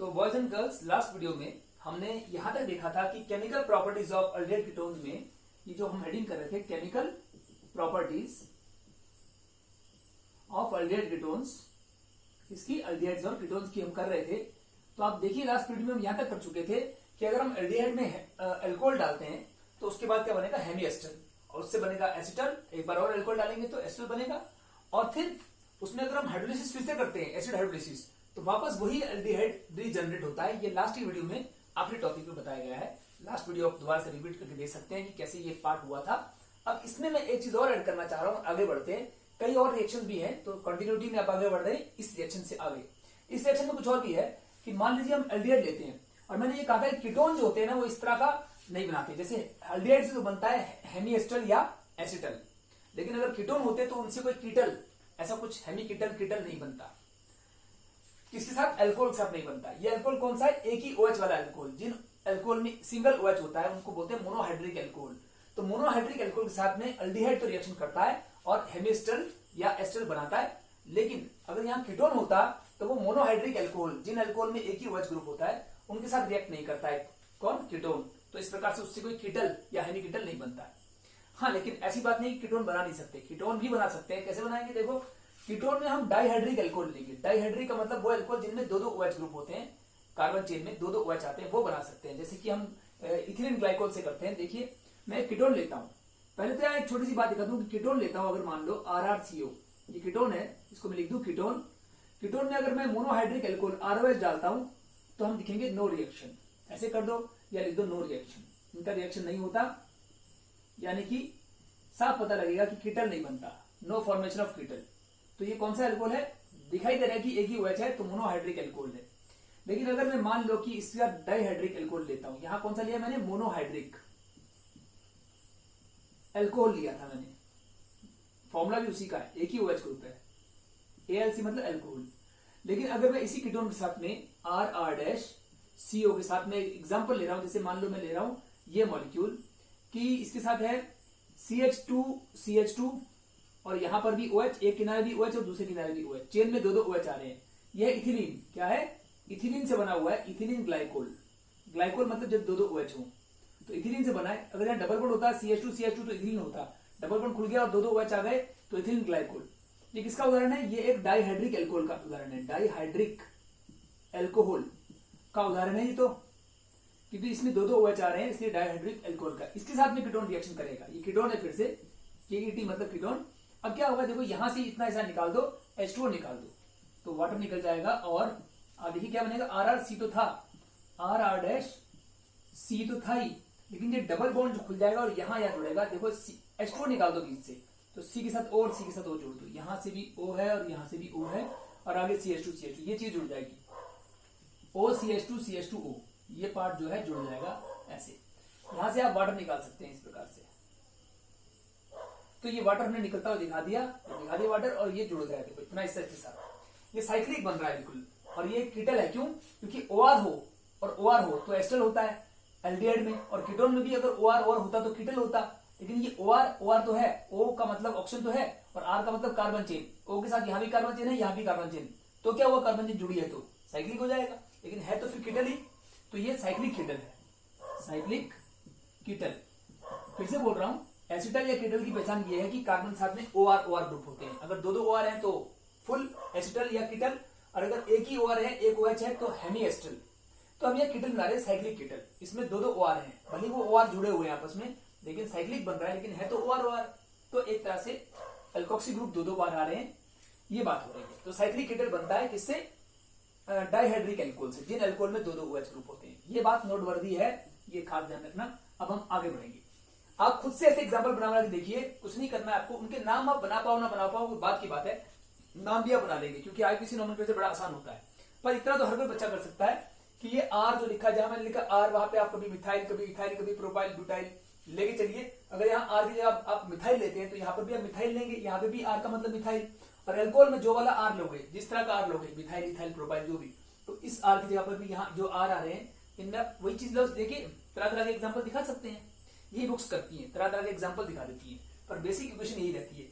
तो boys and girls, last video में हमने यहां तक देखा था कि chemical properties of aldehyde ketones में, ये जो हम हेडिंग कर रहे थे chemical properties of aldehyde ketones, इसकी अल्डिहाइड्स और कीटोन्स की हम कर रहे थे। तो आप देखिए लास्ट वीडियो में हम यहां तक कर चुके थे कि अगर हम अल्डिहाइड में अल्कोहल डालते हैं तो उसके बाद क्या बनेगा, हेमीएस्टर, और उससे बनेगा एसिटल। एक बार और अल्कोहल डालेंगे तो एसिटल बनेगा, और फिर उसमें अगर हम हाइड्रोलिसिस फिर से करते हैं, एसिड हाइड्रोलिसिस, तो वापस वही अल्डिहाइड रीजनरेट होता है। ये लास्ट ही वीडियो में आखिरी टॉपिक में बताया गया है। लास्ट वीडियो आप दोबारा से रिपीट करके देख सकते हैं कि कैसे ये पार्ट हुआ था। अब इसमें मैं एक चीज और ऐड करना चाह रहा हूं, आगे बढ़ते हैं। कई और रिएक्शन भी हैं, तो कंटिन्यूटी में आप आगे बढ़ रहे हैं इस रिएक्शन से आगे। इस रिएक्शन में कुछ और भी है कि मान लीजिए हम अल्डिहाइड लेते हैं, और मैंने ये कहा था कि कीटोन जो होते हैं ना वो इस तरह का नहीं बनाते। जैसे अल्डिहाइड से जो बनता है हेमीएस्टर या एसिटल, लेकिन अगर कीटोन होते तो उनसे कोई कीटल, ऐसा कुछ हेमी कीटल नहीं बनता। किसके साथ? अल्कोहल के साथ नहीं बनता। ये अल्कोहल कौन सा है? एक ही OH वाला अल्कोहल। जिन अल्कोहल में सिंगल OH होता है उनको बोलते हैं मोनोहाइड्रिक अल्कोहल। तो मोनोहाइड्रिक अल्कोहल के साथ में अल्डिहाइड तो रिएक्शन करता है और हेमिस्टर या एस्टर बनाता है, लेकिन अगर यहाँ कीटोन होता तो वो मोनोहाइड्रिक अल्कोहल, जिन अल्कोहल में एक ही OH ग्रुप होता है, उनके साथ रिएक्ट नहीं करता है। कौन? कीटोन। तो इस प्रकार से उससे कोई कीटल या हेमी कीटल नहीं बनता है। हाँ, लेकिन ऐसी बात नहीं कि कीटोन बना नहीं सकते, कीटोन भी बना सकते हैं। कैसे बनाएंगे? देखो, कीटोन में हम डाइहाइड्रिक अल्कोहल लेंगे। डाइहाइड्रिक का मतलब वो अल्कोहल जिनमें दो OH ग्रुप होते हैं, कार्बन चेन में दो OH आते हैं, वो बना सकते हैं। जैसे कि हम इथिलीन ग्लाइकोल से करते हैं। देखिए, मैं एक कीटोन लेता हूं। पहले तो एक छोटी सी बात दिखा दूं कि कीटोन लेता हूं, अगर मान लो RrCO, ये कीटोन है, इसको मैं लिख दूं कीटोन। कीटोन में अगर मैं मोनोहाइड्रिक अल्कोहल ROH डालता हूं तो हम लिखेंगे नो रिएक्शन। ऐसे कर दो या लिख दो नो रिएक्शन। इनका रिएक्शन नहीं होता, यानी कि साफ पता लगेगा कि कीटल नहीं बनता, नो फॉर्मेशन ऑफ कीटल। तो ये कौन सा अल्कोहल है? दिखाई दे रहा है कि एक ही OH है, तो मोनोहाइड्रिक अल्कोहल है। लेकिन अगर मैं मान लो कि इसका डाइहाइड्रिक अल्कोहल लेता हूं, यहां कौन सा लिया मैंने? मोनोहाइड्रिक अल्कोहल लिया था मैंने। फॉर्मूला भी उसी का है, एक ही OH ग्रुप है, AlC मतलब अल्कोहल। लेकिन अगर मैं इसी कीटोन के साथ में RrCO के साथ में एग्जांपल ले रहा हूं, जैसे मान लो मैं ले रहा हूं ये मॉलिक्यूल कि इसके साथ है CH2 और यहां पर भी OH, एक किनारे भी OH और दूसरे किनारे भी OH, चेन में दो OH आ रहे हैं। यह इथिलीन क्या है? इथिलीन से बना हुआ है, इथिलीन ग्लाइकोल। ग्लाइकोल मतलब जब दो OH हो, तो इथिलीन से बना है। अगर यहाँ डबल बॉन्ड होता CH2 तो इथिलीन होता, डबल बॉन्ड खुल गया और दो OH आ गए तो इथिलीन ग्लाइकोल। ये किसका उदाहरण है? ये एक डाइहाइड्रिक अल्कोहल का उदाहरण है, डाइहाइड्रिक अल्कोहल का उदाहरण है ये। तो क्योंकि इसमें दो OH आ रहे हैं, इसलिए डाइहाइड्रिक अल्कोहल का। इसके साथ में कीटोन रिएक्शन करेगा। ये कीटोन है, फिर से KET मतलब कीटोन। अब क्या होगा? देखो, यहां से इतना ऐसा निकाल दो, H2O निकाल दो, तो वाटर निकल जाएगा। और अब देखिए क्या बनेगा? RrC तो था, RrC तो था ही, लेकिन ये डबल बॉन्ड जो खुल जाएगा और यहां जुड़ेगा। देखो, H2O निकाल दो बीच से, तो C के साथ O और C के साथ O जोड़ दो। यहां से भी O है और यहां से भी O है, और आगे CH2, ये चीज जुड़ जाएगी। OCH2, ये पार्ट जो है जुड़ जाएगा ऐसे। यहां से आप वाटर निकाल सकते हैं इस प्रकार से। तो ये वाटर हमने निकलता हुआ दिखा दिया वाटर, और ये जुड़ गया। देखो इतना इसके साथ ये साइक्लिक बन रहा है बिल्कुल। और ये कीटल है, क्यों? क्योंकि OR हो और OR हो तो एस्टर होता है अल्डिहाइड में, और कीटोन में भी अगर OR होता तो कीटल होता। लेकिन ये OR तो है, O का मतलब ऑक्सीजन तो है, और R का मतलब कार्बन चेन। O के साथ यहाँ भी कार्बन चेन है, यहाँ भी कार्बन चेन, तो क्या हुआ? कार्बन चेन जुड़ी है तो साइक्लिक हो जाएगा। लेकिन है तो फिर कीटल ही, तो ये साइक्लिक कीटल है, साइक्लिक कीटल। फिर से बोल रहा हूं, एसिटल या कीटल की पहचान ये है कि कार्बन साथ में OR ग्रुप होते हैं। अगर दो OR है तो फुल एसिटल या कीटल, और अगर एक ही OR है, एक OH है, तो हेमी एस्टल। तो हम ये कीटल बना रहे हैं, साइक्लिक कीटल। इसमें दो OR हैं, भले वो OR जुड़े हुए हैं आपस में, लेकिन साइक्लिक बन रहा है, लेकिन है तो OR। तो एक तरह से अल्कोक्सी ग्रुप दो बार आ रहे हैं, ये बात हो रही है। तो साइक्लिक कीटल बनता है किससे? डाइहाइड्रिक अल्कोहल से, जिन अल्कोहल में दो OH ग्रुप होते हैं। ये बात नोटवर्दी है, ये खास ध्यान रखना। अब हम आगे बढ़ेंगे। आप खुद से ऐसे एग्जाम्पल बना के देखिए, कुछ नहीं करना है आपको। उनके नाम आप बना पाओ ना बना पाओ वो बात की बात है, नाम भी आप बना लेंगे, क्योंकि IPC नोमेनक्लेचर बड़ा आसान होता है। पर इतना तो हर कोई बच्चा कर सकता है कि ये R जो लिखा, जहां मैंने लिखा R, वहां पे आप कभी मिथाइल, कभी इथाइल, कभी प्रोपाइल, ब्यूटाइल लेके चलिए। अगर यहाँ R की जगह आप मिथाइल लेते हैं तो यहाँ पर भी आप मिथाइल लेंगे, यहाँ पे भी R का मतलब मिथाइल। और अल्कोहल में जो वाला R लोगे, जिस तरह का R लोगे, मिथाइल, इथाइल, प्रोपाइल, जो भी, तो इस R की जगह पर भी यहाँ जो R आ रहे हैं, इनमें वही चीज लो। देखिए, तरह के एग्जाम्पल दिखा सकते हैं, यही बुक्स करती हैं, तरह के एग्जाम्पल दिखा देती है, पर बेसिक इक्वेशन यही रहती है,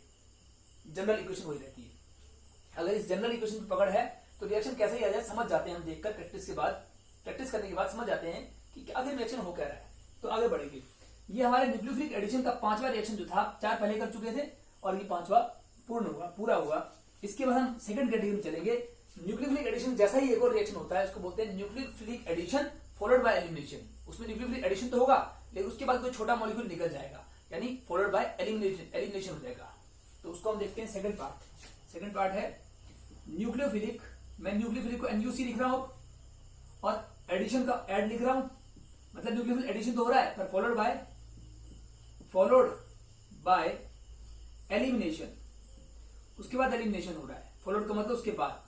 जनरल इक्वेशन वही रहती है। अगर इस जनरल इक्वेशन की पकड़ है तो रिएक्शन कैसे ही आ जाए समझ जाते हैं हम देखकर, प्रैक्टिस करने के बाद समझ जाते हैं कि आखिर रिएक्शन हो क्या रहा है। तो आगे बढ़ेंगे। ये हमारे न्यूक्लियोफिलिक एडिशन का 5वां रिएक्शन जो था, 4 पहले कर चुके थे और ये 5वां पूरा हुआ। इसके बाद हम सेकंड कैटेगरी में चलेंगे। न्यूक्लियोफिलिक एडिशन जैसा ही एक और रिएक्शन होता है, उसको बोलते हैं nucleophilic addition followed by elimination. उसमें न्यूक्लियोफिलिक एडिशन तो होगा लेकिन उसके बाद कोई छोटा मॉलिक्यूल निकल जाएगा, यानी फॉलोड बाय एलिमिनेशन हो जाएगा। तो उसको हम देखते हैं सेकंड पार्ट है न्यूक्लियोफिलिक। मैं न्यूक्लियोफिलिक को NuC लिख रहा हूं और एडिशन का एड लिख रहा हूं, मतलब न्यूक्लियोफिलिक एडिशन तो हो रहा है पर फॉलोड बाय एलिमिनेशन। उसके बाद एलिमिनेशन हो रहा है, फॉलोड का मतलब उसके बाद।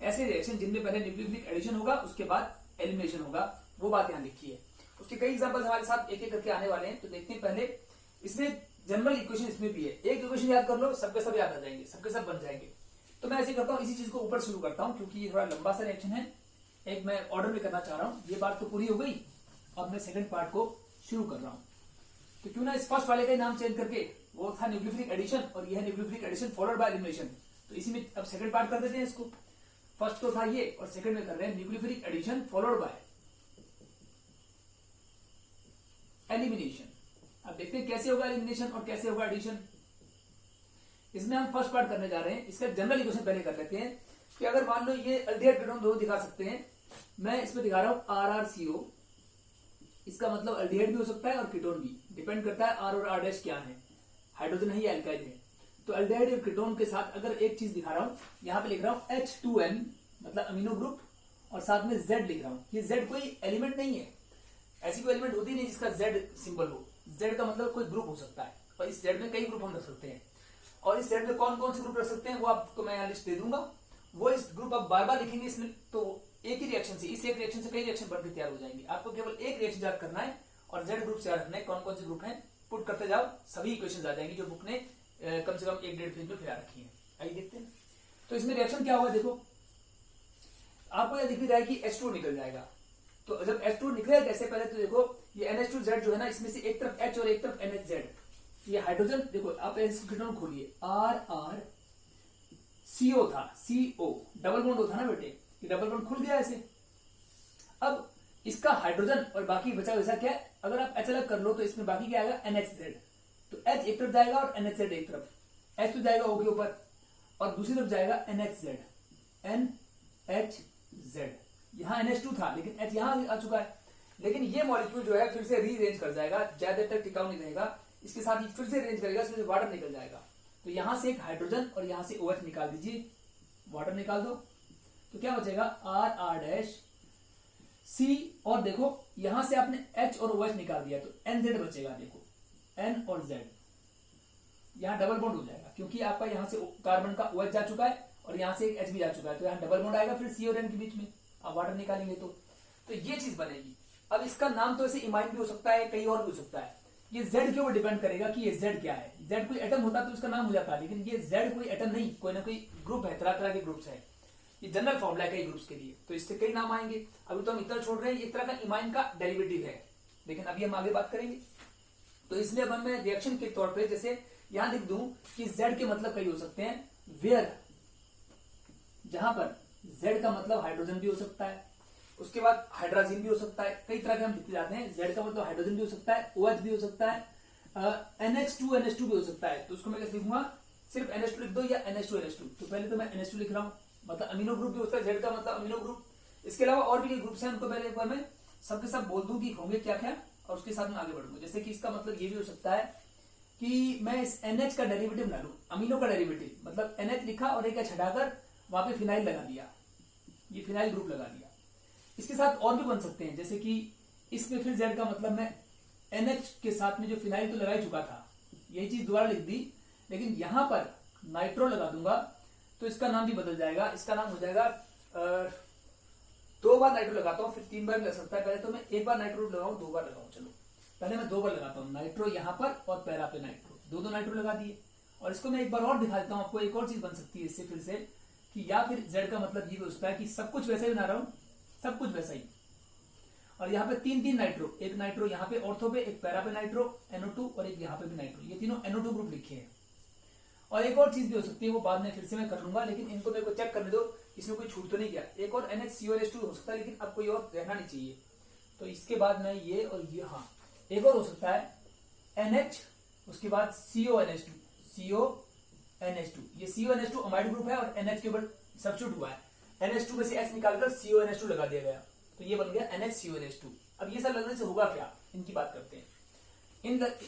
ऐसे रिएक्शन जिनमें पहले न्यूक्लियोफिलिक एडिशन होगा उसके बाद एलिमिनेशन होगा, वो बात यहां लिखी है। उसके कई एग्जांपल्स हमारे साथ एक एक करके आने वाले हैं, तो देखते हैं। पहले इसमें जनरल इक्वेशन इसमें भी है, एक इक्वेशन याद कर लो, सबके सब याद आ जाएंगे, सबके सब बन जाएंगे। तो मैं ऐसे करता हूं, इसी चीज को ऊपर शुरू करता हूं क्योंकि ये थोड़ा लंबा सा रिएक्शन है, एक मैं ऑर्डर में करना चाह रहा हूं। ये बात तो पूरी हो गई, अब मैं सेकंड पार्ट को शुरू कर रहा हूं। तो क्यों ना इस फर्स्ट वाले का ही नाम चेंज करके, वो था न्यूक्लियोफिलिक एडिशन और ये है nucleophilic addition followed by elimination. तो इसी में अब सेकंड पार्ट कर देते हैं इसको। फर्स्ट तो था ये और सेकंड में कर रहे हैं nucleophilic addition followed by elimination. अब देखते हैं कैसे होगा एलिमिनेशन और कैसे होगा एडिशन। इसमें हम फर्स्ट पार्ट करने जा रहे हैं। इसका जनरल इक्वेशन पहले कर लेते हैं कि अगर मान लो ये अल्डिहाइड कीटोन दो दिखा सकते हैं, मैं इसमें दिखा रहा हूं RrCO। इसका मतलब अल्डिहाइड भी हो सकता है और कीटोन भी, डिपेंड करता है R और R डैश क्या है, हाइड्रोजन है या एल्काइल है। तो अल्डिहाइड और कीटोन के साथ अगर एक चीज दिखा रहा हूं, यहां पे लिख रहा हूं H2N मतलब अमीनो ग्रुप और साथ में Z लिख रहा हूं। ये Z कोई एलिमेंट नहीं है, ऐसी कोई एलिमेंट होती नहीं जिसका Z सिंबल हो। Z का मतलब कोई ग्रुप हो सकता है और इस Z में कई ग्रुप हम रख सकते हैं। और इस Z में कौन कौन से ग्रुप रख सकते हैं वो आपको मैं यहाँ लिस्ट दे दूंगा। वो इस ग्रुप आप बार बार लिखेंगे इसमें, तो एक ही रिएक्शन से, इस एक रिएक्शन से कई रिएक्शन बनकर तैयार हो जाएंगे। आपको केवल एक रिएक्शन याद करना है और Z ग्रुप से याद रखना है कौन कौन से ग्रुप हैं, पुट करते जाओ, सभी इक्वेशन आ जाएंगी जो बुक ने कम से कम 1-1.5 पेज में फिर रखी है। आइए देखते हैं। तो इसमें रिएक्शन क्या हुआ, देखो आपको यह दिख रहा है कि H2 निकल जाएगा। तो जब H2 निकलेगा कैसे, पहले तो देखो ये NH2Z जो है ना, इसमें से एक तरफ H और एक तरफ NHZ, ये हाइड्रोजन। देखो आप कीटोन खोलिए, RrCO था, CO डबल बॉन्ड होता ना बेटे, ये डबल बॉन्ड खुल गया ऐसे। अब इसका हाइड्रोजन और बाकी बचा वैसा क्या है, अगर आप H अलग कर लो तो इसमें बाकी क्या आएगा NHZ। तो H एक तरफ जाएगा और NHZ एक तरफ, H तो जाएगा O के ऊपर और दूसरी तरफ जाएगा NHZ। यहाँ NH2 था लेकिन H यहाँ आ चुका है। लेकिन ये मॉलिक्यूल जो है फिर से रीअरेंज कर जाएगा, ज्यादा तक टिकाऊ नहीं रहेगा, इसके साथ ही फिर से अरेंज करेगा, इसमें से वाटर निकल जाएगा। तो यहां से एक हाइड्रोजन और यहां से OH निकाल दीजिए, वाटर निकाल दो, तो क्या बचेगा RrC। और देखो यहां से आपने H और OH निकाल दिया तो NZ बचेगा। देखो N और Z, यहां डबल बॉन्ड हो जाएगा क्योंकि आपका यहां से कार्बन का OH जा चुका है और यहां से एक H भी जा चुका है, तो यहां डबल बॉन्ड आएगा फिर C और N के बीच में, आप वाटर निकालेंगे तो ये चीज बनेगी। अब इसका नाम तो ऐसे इमाइन भी हो सकता है, कहीं और भी हो सकता है। ये Z के ऊपर डिपेंड करेगा कि ये Z क्या है। Z कोई एटम होता तो इसका नाम हो जाता, लेकिन ये Z कोई एटम नहीं, कोई ना कोई ग्रुप है, तरह तरह के ग्रुप्स है। ये जनरल फॉर्मूला है कई ग्रुप्स के लिए, तो इससे कई नाम आएंगे। अभी तो हम इतना छोड़ रहे हैं, एक तरह का इमाइन का डेरिवेटिव है, लेकिन अभी हम आगे बात करेंगे। तो इसलिए अब मैं रिएक्शन के तौर पर जैसे यहां लिख दूं कि Z के मतलब कई हो सकते हैं, वेयर, जहां पर Z का मतलब हाइड्रोजन भी हो सकता है, उसके बाद हाइड्रोजन भी हो सकता है, कई तरह के हम लिखते जाते हैं। Z का मतलब हाइड्रोजन भी हो सकता है, OH भी हो सकता है, NH2 भी हो सकता है। तो उसको मैं कैसे लिखूंगा, सिर्फ NH2 लिख दो या NH2। तो पहले तो मैं NH2 लिख रहा हूं, मतलब अमीनो ग्रुप भी होता है, Z का मतलब अमीनो ग्रुप। इसके अलावा और भी ग्रुप्स हैं, उनको पहले एक बार मैं सबके सब बोल दूं कि होंगे क्या क्या, और उसके साथ में आगे बढ़ूंगा। जैसे कि इसका मतलब ये भी हो सकता है कि मैं इस NH का डेरिवेटिव ना लूं, अमीनो का डेरिवेटिव, मतलब NH लिखा और एक H हटाकर वहां पे फिनाइल लगा दिया, ये फिनाइल ग्रुप लगा दिया। इसके साथ और भी बन सकते हैं, जैसे कि इसमें फिर Z का मतलब मैं NH के साथ में जो फिनाइल तो लगा ही चुका था, यही चीज दोबारा लिख दी, लेकिन यहां पर नाइट्रो लगा दूंगा तो इसका नाम भी बदल जाएगा। इसका नाम हो जाएगा 2 बार नाइट्रो लगाता हूं, फिर 3 बार लग सकता है। पहले तो मैं 1 बार नाइट्रो लगाऊं, 2 बार लगाऊं, चलो पहले मैं 2 बार लगाता हूं, नाइट्रो यहां पर और पैरा पे नाइट्रो, 2 नाइट्रो लगा दिए। और इसको मैं एक बार और दिखा देता हूं आपको, एक और चीज बन सकती है इससे फिर से, कि या फिर Z का मतलब ये भी हो सकता है कि सब कुछ वैसे ही बना रहा हूं, सब कुछ वैसा ही, और यहाँ पे 3 नाइट्रो, एक नाइट्रो यहाँ पे ऑर्थो पे, एक पैरा पे नाइट्रो NO2 और एक यहाँ पे भी नाइट्रो, ये तीनों NO2 ग्रुप लिखे हैं। और एक और चीज भी हो सकती है, वो बाद में फिर से मैं कर लूंगा, लेकिन इनको मेरे को चेक करने दो इसमें कोई छूट तो नहीं गया। एक और NHCONH2 हो सकता है, लेकिन अब कोई और रहना नहीं चाहिए। तो इसके बाद में ये और ये, हाँ एक और हो सकता है NH, उसके बाद CONH2। ये CONH2 अमाइड ग्रुप है और NH के ऊपर सब्स्टिट्यूट हुआ है। NH2 में से H निकालकर CONH2 लगा दिया गया, तो ये बन गया NHCONH2। अब ये सब लगने से होगा क्या, इनकी बात करते हैं।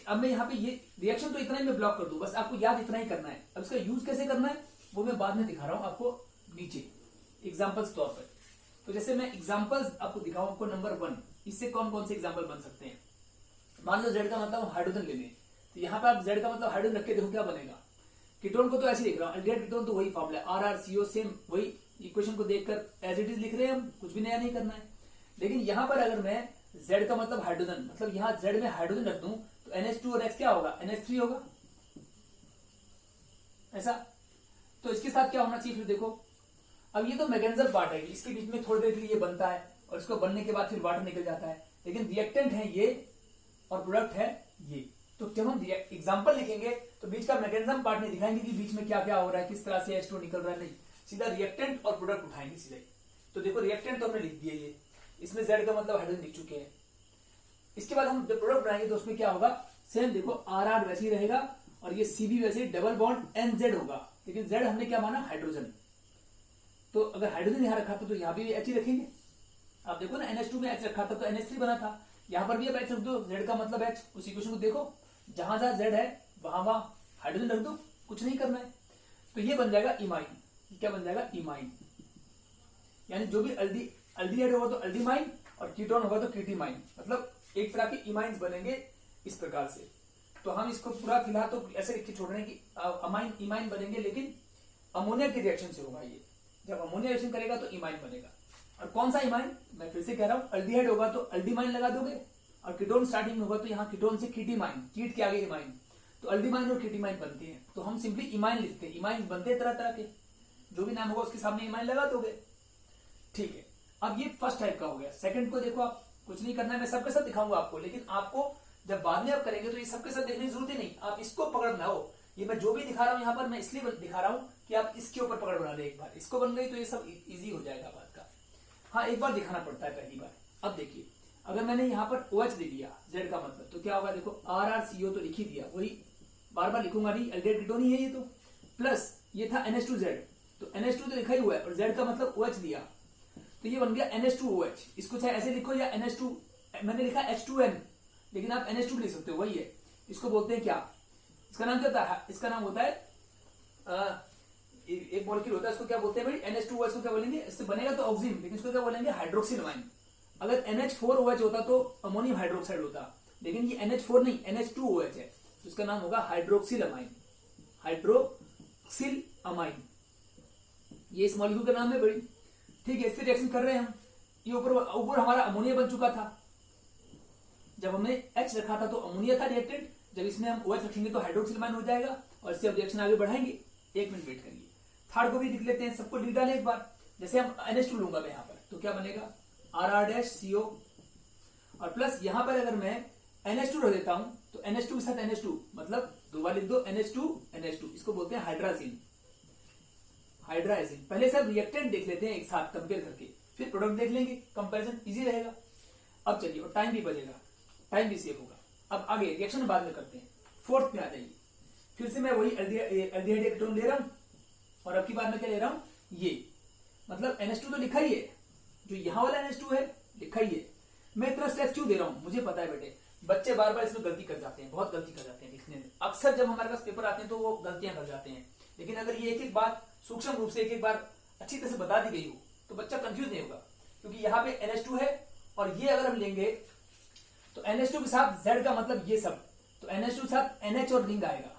अब मैं यहाँ पे ये रिएक्शन तो इतना ही मैं ब्लॉक कर दूं, बस आपको याद इतना ही करना है। अब इसका यूज कैसे करना है वो मैं बाद में दिखा रहा हूं आपको नीचे एग्जांपल्स तौर पर। तो जैसे मैं एग्जांपल्स आपको दिखाऊं, आपको नंबर 1, इससे कौन कौन से एग्जांपल बन सकते हैं। मान लो Z का मतलब हाइड्रोजन ले लें, तो यहाँ पे आप Z का मतलब हाइड्रोजन रख के देखो क्या बनेगा। कीटोन को तो ऐसे लिख रहा हूँ, एल्डिहाइड कीटोन तो वही फॉर्मूला है RrCO, सेम वही इक्वेशन को देखकर एज इट इज लिख रहे हैं हम, कुछ भी नया नहीं करना है। लेकिन यहाँ पर अगर मैं Z का मतलब हाइड्रोजन, मतलब यहाँ Z में हाइड्रोजन रख दूं तो NH2 और H क्या होगा, NH3 होगा, ऐसा। तो इसके साथ क्या होना चाहिए फिर देखो। अब ये तो मैकेनिज्म पार्ट है, इसके बीच में थोड़ी देर के लिए ये बनता है और इसको बनने के बाद फिर वाटर निकल जाता है, लेकिन रिएक्टेंट है ये और प्रोडक्ट है ये। तो जब हम एग्जांपल लिखेंगे तो बीच का मैकेनिज्म पार्ट नहीं दिखाएंगे कि बीच में क्या क्या हो रहा है, किस तरह से H2 निकल रहा है, नहीं, सीधा रिएक्टेंट और प्रोडक्ट उठाएंगे सीधे। तो देखो रिएक्टेंट तो हमने लिख दिया, ये इसमें Z का मतलब हाइड्रोजन लिख चुके हैं। इसके बाद हम जब प्रोडक्ट बनाएंगे तो उसमें क्या होगा, सेम देखो RR वैसे ही रहेगा और ये CB वैसे ही डबल बॉन्ड NZ होगा, लेकिन Z हमने क्या माना, हाइड्रोजन। तो अगर हाइड्रोजन यहां रखा था तो यहां भी H ही रखेंगे। आप देखो ना NH2 में H रखा था तो NH3 बना था, यहां पर भी आप H रख दो, Z का मतलब H। उस इक्वेशन को देखो, जहां जहां Z है वहां वहां हाइड्रोजन रख दो, कुछ नहीं करना है। तो ये बन जाएगा इमाइन। क्या बन जाएगा, इमाइन। यानी जो भी अल्डिहाइड होगा तो अल्डिमाइन और कीटोन होगा तो कीटीमाइन, मतलब एक तरह के इमाइंस बनेंगे इस प्रकार से। तो हम इसको पूरा फिलहाल तो ऐसे लिख के छोड़ रहे हैं कि अमाइन इमाइन बनेंगे, लेकिन अमोनिया की रिएक्शन से होगा ये। जब अमोनिया रिएक्शन करेगा तो इमाइन बनेगा। और कौन सा इमाइन, मैं फिर से कह रहा हूं, अल्डिहाइड होगा तो अल्डिमाइन लगा दोगे और कीटोन स्टार्टिंग में होगा तो यहाँ कीटोन से कीटीमाइन, कीट के आगे इमाइन, तो अल्डिमाइन और कीटीमाइन बनते हैं। तो हम सिंपली इमाइन लिखते हैं। इमाइन बनते हैं तरह तरह के, जो भी नाम होगा उसके सामने इमाइन लगा दोगे, ठीक है। अब ये फर्स्ट टाइप का हो गया। सेकंड को देखो, आप कुछ नहीं करना है, मैं सबके साथ दिखाऊंगा आपको, लेकिन आपको जब बाद में आप करेंगे तो ये सबके साथ देखने की जरूरत ही नहीं, आप इसको पकड़ बनाओ। ये मैं जो भी दिखा रहा हूं यहाँ पर, मैं इसलिए दिखा रहा हूं कि आप इसके ऊपर पकड़ बना ले। एक बार इसको बन गई तो ये सब इजी हो जाएगा बात का। हाँ, एक बार दिखाना पड़ता है पहली बार। अब देखिए, अगर मैंने यहाँ पर OH दे दिया Z का मतलब, तो क्या होगा, देखो RrCO तो लिख ही दिया, वही बार बार लिखूंगा नहीं, एल्डिहाइड कीटोन ही है ये तो। प्लस ये था NH2Z, तो NH2 तो लिखा ही हुआ है और Z का मतलब OH दिया, तो ये बन गया NH2OH। इसको चाहे ऐसे लिखो या NH2, मैंने लिखा H2N, लेकिन आप NH2 लिख सकते हो, वही है। इसको बोलते हैं क्या, इसका नाम क्या होता है, इसका नाम होता है एक मॉलिक्यूल होता है, इसको क्या बोलते हैं भाई, NH2OH को क्या बोलेंगे, इससे बनेगा तो ऑक्सीजन, लेकिन इसको क्या बोलेंगे, हाइड्रोक्सिल अमाइन। अगर NH4OH होता तो अमोनियम हाइड्रोक्साइड होता, लेकिन ये NH4 नहीं, NH2OH है, तो इसका नाम होगा हाइड्रोक्सिल अमाइन। हाइड्रोक्सिल अमाइन, ये इस मॉलिक्यूल का नाम है बड़ी, ठीक है। इससे रिएक्शन कर रहे हैं हम। ये ऊपर हमारा अमोनिया बन चुका था, जब हमने H रखा था तो अमोनिया था रिएक्टेंट, जब इसमें हम OH रखेंगे तो हाइड्रोक्सिल अमाइन हो जाएगा और इससे अब रिएक्शन आगे बढ़ाएंगे। एक मिनट वेट करिए, थर्ड को भी लिख लेते हैं, सबको लिख डालें एक बार। जैसे हम NH2 लूंगा मैं यहाँ पर, तो क्या बनेगा, RrCO, और प्लस यहाँ पर अगर मैं NH2 रख देता हूं तो NH2 के साथ NH2, मतलब दो बार लिख दो, NH2, इसको बोलते हैं हाइड्राजीन। हाइड्राजीन, पहले सब रिएक्टेंट देख लेते हैं एक साथ कंपेयर करके, फिर प्रोडक्ट देख लेंगे, कंपैरिजन इजी रहेगा। अब चलिए, और टाइम भी बचेगा, टाइम भी सेव होगा। अब आगे रिएक्शन बाद में करते हैं। फोर्थ में आ जाइए, फिर से मैं वही एल्डिहाइड कीटोन ले रहा हूं और अब की बार मैं क्या ले रहा हूं, ये मतलब NH2 तो लिखा ही है, जो यहां वाला NH2 है लिखा ही है। मैं इतना स्ट्रेस क्यों दे रहा हूं, मुझे पता है बेटे, बच्चे बार बार इसमें गलती कर जाते हैं, बहुत गलती कर जाते हैं लिखने में। अक्सर जब हमारे पास पेपर आते हैं तो वो गलतियां कर जाते हैं, लेकिन अगर ये एक एक बात सूक्ष्म रूप से एक एक बार अच्छी तरह से बता दी गई हो तो बच्चा कंफ्यूज नहीं होगा। क्योंकि यहाँ पे NH2 है और ये अगर हम लेंगे तो NH2 के साथ Z का मतलब ये सब, तो NH2 के साथ NH और रिंग आएगा,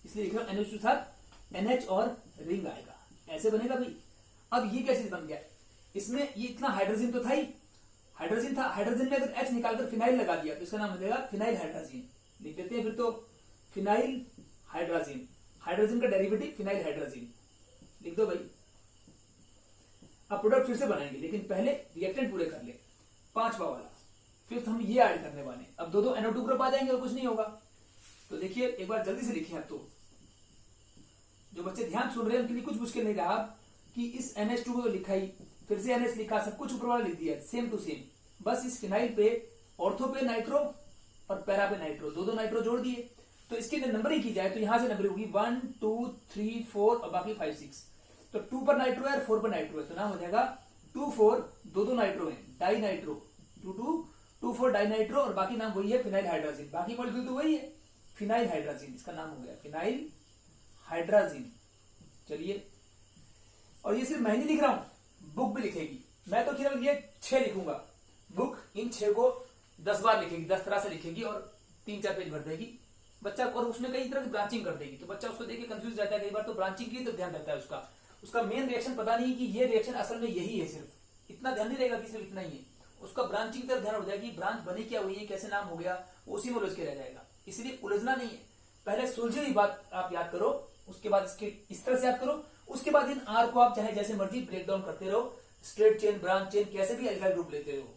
इसलिए लिख रहा हूं NH2 के साथ NH और रिंग आएगा, ऐसे बनेगा भाई। अब ये क्या चीज बन गया, इसमें ये इतना हाइड्रोजन तो था ही, हाइड्रोजन था, हाइड्रोजन में अगर H निकालकर फिनाइल लगा दिया तो इसका नाम हो जाएगा फिनाइल हाइड्रोजन। लिख देते हैं फिर तो, फिनाइल हाइड्रोजन, हाइड्रोजन का डेरिवेटिव फिनाइल हाइड्रोजन लिख दो भाई। अब प्रोडक्ट फिर से बनाएंगे, लेकिन पहले रिएक्टेंट पूरे कर ले। पांचवा वाला, फिफ्थ, हम ये ऐड करने वाले। अब दो NO2 ग्रुप आ जाएंगे और कुछ नहीं होगा। तो देखिए एक बार जल्दी से लिखिए। अब तो जो बच्चे ध्यान सुन रहे हैं उनके लिए कुछ मुश्किल नहीं रहा। कि इस NH2 को लिखा ही, फिर से NH लिखा, सब कुछ ऊपर वाला लिख दिया सेम टू सेम, बस इस फिनाइल पे ऑर्थो पे नाइट्रो और पैरा पे नाइट्रो, दो नाइट्रो जोड़ दिए। तो इसकी नंबरिंग की जाए तो यहां से नंबरिंग होगी 1 2 3 4 और बाकी 5 6। तो 2 पर नाइट्रो है और 4 पर नाइट्रो है, तो नाम हो जाएगा 2 4, दो नाइट्रो है, डाई नाइट्रो, 2 4 डाई नाइट्रो, और बाकी नाम वही है फिनाइल हाइड्राजिन, बाकी मॉलिक्यूल तो वही है, फिनाइल हाइड्राजिन इसका नाम हो गया, फिनाइल हाइड्राजिन। चलिए, और ये सिर्फ मैं नहीं लिख रहा हूं, बुक भी लिखेगी, मैं तो केवल ये 6 लिखूंगा, बुक इन 6 को 10 बार लिखेगी, 10 तरह से लिखेगी और 3-4 पेज भर देगी बच्चा, और उसमें कई तरह की ब्रांचिंग कर देगी, तो बच्चा उसको देख के कंफ्यूज रहता है कई बार, तो ब्रांचिंग की तो ध्यान रहता है उसका मेन रिएक्शन पता नहीं कि ये रिएक्शन असल में यही है, सिर्फ इतना ध्यान नहीं रहेगा कि सिर्फ इतना ही है, उसका ब्रांचिंग तरफ ध्यान हो जाएगा कि ब्रांच बनी क्या हुई है, कैसे नाम हो गया, उसी में उलझ के रह जाएगा। इसलिए उलझना नहीं है, पहले सुलझी हुई बात आप याद करो, उसके बाद इसके इस तरह से याद करो, उसके बाद इन आर को आप चाहे जैसे मर्जी ब्रेक डाउन करते रहो, स्ट्रेट चेन, ब्रांच चेन, कैसे भी अल्काइल ग्रुप लेते रहो,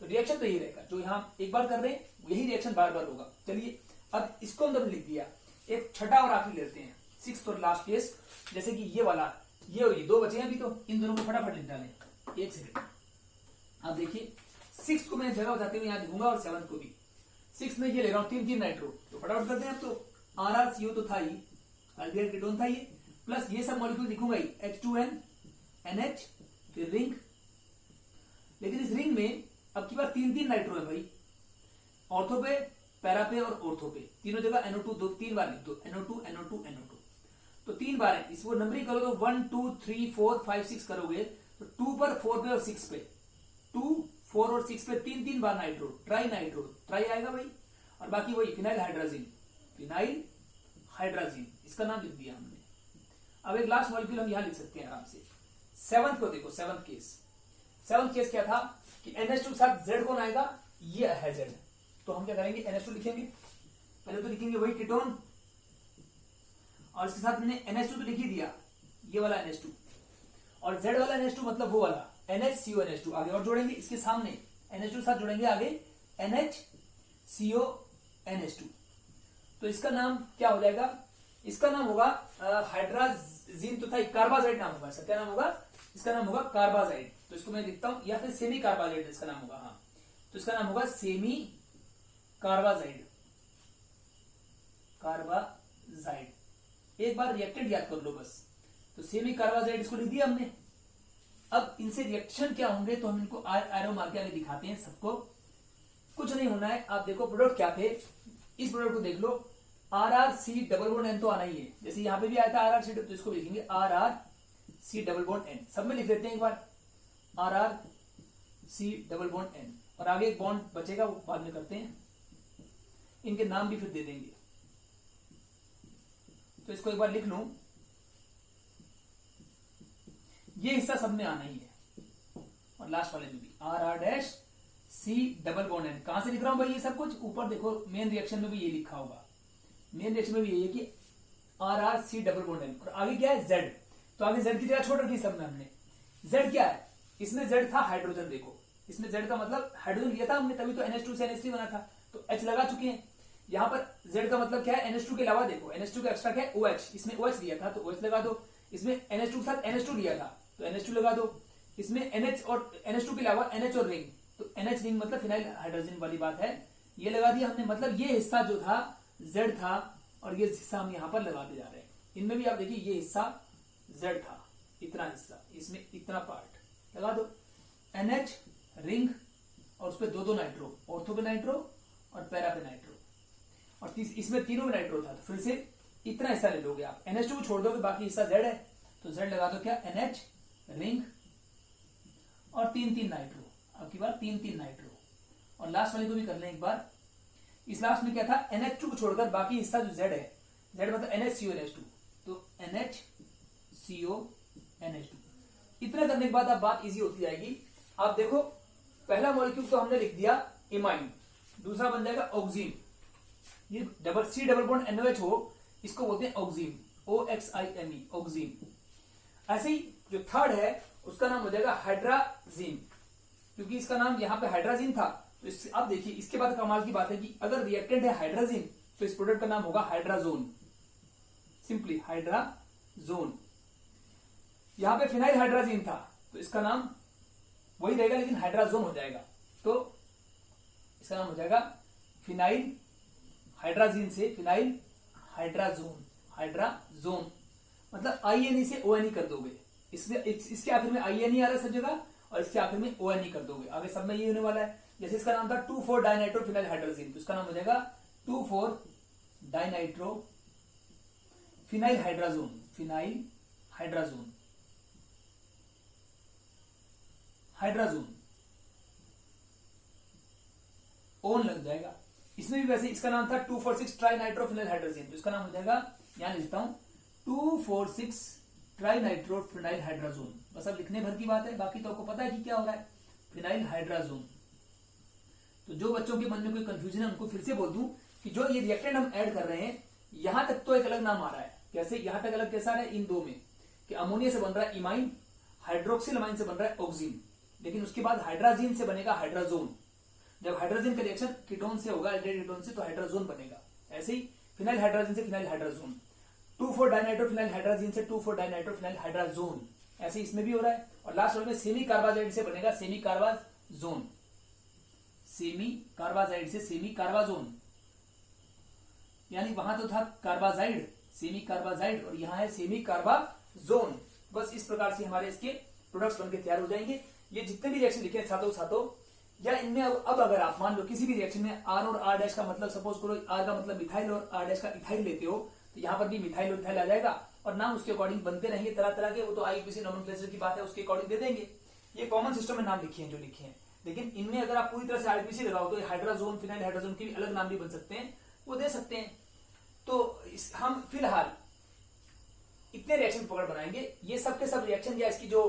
तो रिएक्शन तो यही रहेगा, जो यहाँ एक बार कर रहे हैं यही रिएक्शन बार बार होगा। चलिए, अब इसको हम लिख दिया, एक छठा और आखिरी लेते हैं, 6th और लास्ट केस, जैसे कि ये वाला, ये और ये 2 बचे हैं अभी, तो इन दोनों को फटाफट लिख डालें। 1 सेकंड, आप देखिए 6th को मैं जगह बताते हुए यहाँ लिखूंगा और 7th को भी। 6th में ये ले रहा हूँ 3 नाइट्रो, तो फटाफट करते हैं। अब तो RrCO तो था ही, अल्डिहाइड कीटोन था ये, प्लस ये सब मॉलिक्यूल लिखूंगा ही, H2N NH, फिर रिंग, लेकिन इस रिंग में अब की बार 3 नाइट्रो है भाई, ऑर्थो पे, पैरा पे और ऑर्थो पे, तीनों जगह NO2 3 बार लिख दो, NO2 NO2 NO2, तो 3 बार है, इसको नंबरिंग करो तो 1 2 3 4 5 6 करोगे, तो 2 पर 4 पे और 6 पे, 2 4 और 6 पे 3 बार नाइट्रो, ट्राई आएगा भाई, और बाकी वही फिनाइल हाइड्राजिन, इसका नाम लिख दिया हमने। अब एक लास्ट मॉलिक्यूल हम यहां लिख सकते हैं आराम से। 7th को देखो, 7th केस क्या था कि NH2 के साथ Z कौन आएगा, ये है Z, तो हम क्या करेंगे, NH2 लिखेंगे, पहले तो लिखेंगे वही कीटोन, और इसके साथ हमने NH2 तो लिख ही दिया, ये वाला NH2, और Z वाला NH2 मतलब वो वाला NHCO NH2, आगे और जोड़ेंगे, इसके सामने NH2 के साथ जोड़ेंगे आगे NHCO NH2, तो इसका नाम क्या हो जाएगा, इसका नाम होगा हाइड्राजिन, तो था कार्बाजाइड नाम होगा, क्या नाम होगा, इसका नाम होगा कार्बाजाइड, तो इसको मैं लिखता हूं, या फिर सेमी कार्बाजाइड इसका नाम होगा, हाँ, तो इसका नाम होगा सेमी कार्बाजाइड, एक बार रिएक्टेड याद कर लो बस, तो सेमी कार्बाजाइड इसको लिख दिया हमने। अब इनसे रिएक्शन क्या होंगे, तो हम इनको एरो मार के आगे दिखाते हैं सबको, कुछ नहीं होना है। आप देखो प्रोडक्ट क्या थे, इस प्रोडक्ट को देख लो, RrC डबल बॉन्ड N तो आना ही है, जैसे यहां पे भी आया था RrC, तो इसको लिखेंगे RrC डबल बॉन्ड N, सब में लिख देते हैं एक बार, RrC डबल बॉन्ड N, और आगे एक बॉन्ड बचेगा वो बाद में करते हैं, इनके नाम भी फिर दे देंगे, तो इसको एक बार लिख लूं, ये हिस्सा सब में आना ही है, और लास्ट वाले में भी RrC डबल बॉन्ड N, कहां से लिख रहा हूं भाई ये सब कुछ, ऊपर देखो मेन रिएक्शन में भी ये लिखा होगा, मेन रिएक्शन में भी यही है कि RrC डबल बॉन्ड N, और आगे क्या है Z, तो आगे Z की जगह छोड़ रखी सब में हमने। Z क्या है, इसमें Z था हाइड्रोजन, देखो इसमें Z का मतलब हाइड्रोजन लिया था हमने, तभी तो NH2 से NH3 बना था, तो H लगा चुके हैं। यहाँ पर Z का मतलब क्या है, NH2 के अलावा देखो, NH2 का एक्स्ट्रा क्या है, OH, इसमें OH लिया था तो OH लगा दो, इसमें NH2 के साथ NH2 लिया था तो NH2 लगा दो, इसमें NH और NH2 के अलावा NH और रिंग, तो NH रिंग मतलब फिनाइल हाइड्रोजन वाली बात है, ये लगा दिया हमने, मतलब ये हिस्सा जो था Z था, और ये हिस्सा हम यहाँ पर लगाते जा रहे हैं। इनमें भी आप देखिए ये हिस्सा Z था, इतना हिस्सा, इसमें इतना पार्ट लगा दो, NH रिंग, और उस पर दो नाइट्रो, ऑर्थो पे नाइट्रो और पैरा पे नाइट्रो, और इसमें तीनों में नाइट्रो था, तो फिर से इतना हिस्सा ले लोगे आप, NH2 को छोड़ दोगे, बाकी हिस्सा Z है, तो Z लगा दो क्या, NH रिंग और 3 नाइट्रो, अब की बार 3 नाइट्रो, और लास्ट वाले को भी कर लें एक बार। इस लास्ट में क्या था, NH2 को छोड़कर बाकी हिस्सा जो Z है, Z मतलब NHCO NH2, तो NHCO NH2, इतना करने के बाद अब बात इजी होती जाएगी। आप देखो पहला मॉलिक्यूल तो हमने लिख दिया इमाइन, दूसरा बन जाएगा ऑक्सीन, ये C डबल बॉन्ड NOH हो, इसको बोलते हैं ऑक्सीन, OXIME ऑक्सीन। ऐसे ही जो थर्ड है उसका नाम हो जाएगा हाइड्राजीन, क्योंकि इसका नाम यहाँ पे हाइड्राजीन था, तो अब देखिए इसके बाद कमाल की बात है कि अगर रिएक्टेंट है हाइड्राजीन, तो इस प्रोडक्ट का नाम होगा हाइड्राजोन, सिंपली हाइड्राजोन। यहां पे फिनाइल हाइड्राजीन था तो इसका नाम वही रहेगा लेकिन हाइड्राजोन हो जाएगा, तो इसका नाम हो जाएगा फिनाइल हाइड्राजीन से फिनाइल हाइड्राजोन, हाइड्राजोन मतलब INE से ONE कर दोगे, इसमें इसके आखिर में INE आ रहा है सब जगह और इसके आखिर में ONE कर दोगे, आगे सब में ये होने वाला है। जैसे इसका नाम था 2,4 डाइनाइट्रो फिनाइल हाइड्राजीन, तो इसका नाम हो जाएगा 2,4 dinitro phenyl hydrazone, phenyl hydrazone, hydrazone own लग जाएगा। इसमें भी वैसे इसका नाम था 2,4,6 ट्राई नाइट्रो फिनाइल हाइड्राजीन, तो इसका नाम हो जाएगा, यहां लिखता हूं 2,4,6 ट्राई नाइट्रो फिनाइल हाइड्राजोन, बस अब लिखने भर की बात है, बाकी तो आपको पता है कि क्या हो रहा है, फिनाइल हाइड्राजोन। तो जो बच्चों के मन में कोई कंफ्यूजन है उनको फिर से बोल दूं कि जो ये रिएक्टेंट हम ऐड कर रहे हैं यहां तक तो एक अलग नाम आ रहा है, कैसे यहां तक अलग कैसा है, इन दो में कि अमोनिया से बन रहा है इमाइन, हाइड्रोक्सिल अमाइन से बन रहा है ऑक्सीन, लेकिन उसके बाद हाइड्राजीन से बनेगा हाइड्राजोन। जब हाइड्रोजन का रिएक्शन कीटोन से होगा, एल्डिहाइड कीटोन से, तो हाइड्राजोन बनेगा। ऐसे ही फिनाइल हाइड्रोजन से phenyl hydrazone, 2,4 dinitro phenyl hydrazine से 2,4 डाइनाइट्रो फिनाइल हाइड्राजोन, ऐसे इसमें भी हो रहा है। और लास्ट में सेमी कार्बाजाइड से बनेगा सेमी कार्बाजोन, सेमी कार्बाजाइड से सेमी कार्बाजोन, यानी वहां तो था कार्बाजाइड, सेमी कार्बाजाइड, और यहां है सेमी कार्बाजोन। बस इस प्रकार से हमारे इसके प्रोडक्ट्स बनके तैयार हो जाएंगे। ये जितने भी रिएक्शन लिखे सातों सातों, या इनमें अब अगर आप मान लो किसी भी रिएक्शन में R और R डैश का मतलब, सपोज करो R का मतलब मिथाइल और R डैश का इथाइल लेते हो, तो यहाँ पर भी मिथाइल और इथाइल आ जाएगा और नाम उसके अकॉर्डिंग बनते रहेंगे तरह तरह के, वो तो IUPAC नोमेनक्लेचर की बात है, उसके अकॉर्डिंग दे देंगे। ये कॉमन सिस्टम में नाम लिखे हैं जो लिखे हैं, लेकिन इनमें अगर आप पूरी तरह से IUPAC लगाओ तो हाइड्राजोन फिनाइल हाइड्राजोन के भी अलग नाम भी बन सकते हैं, वो दे सकते हैं। तो हम फिलहाल इतने रिएक्शन पकड़ बनाएंगे, ये सब के सब रिएक्शन या इसकी जो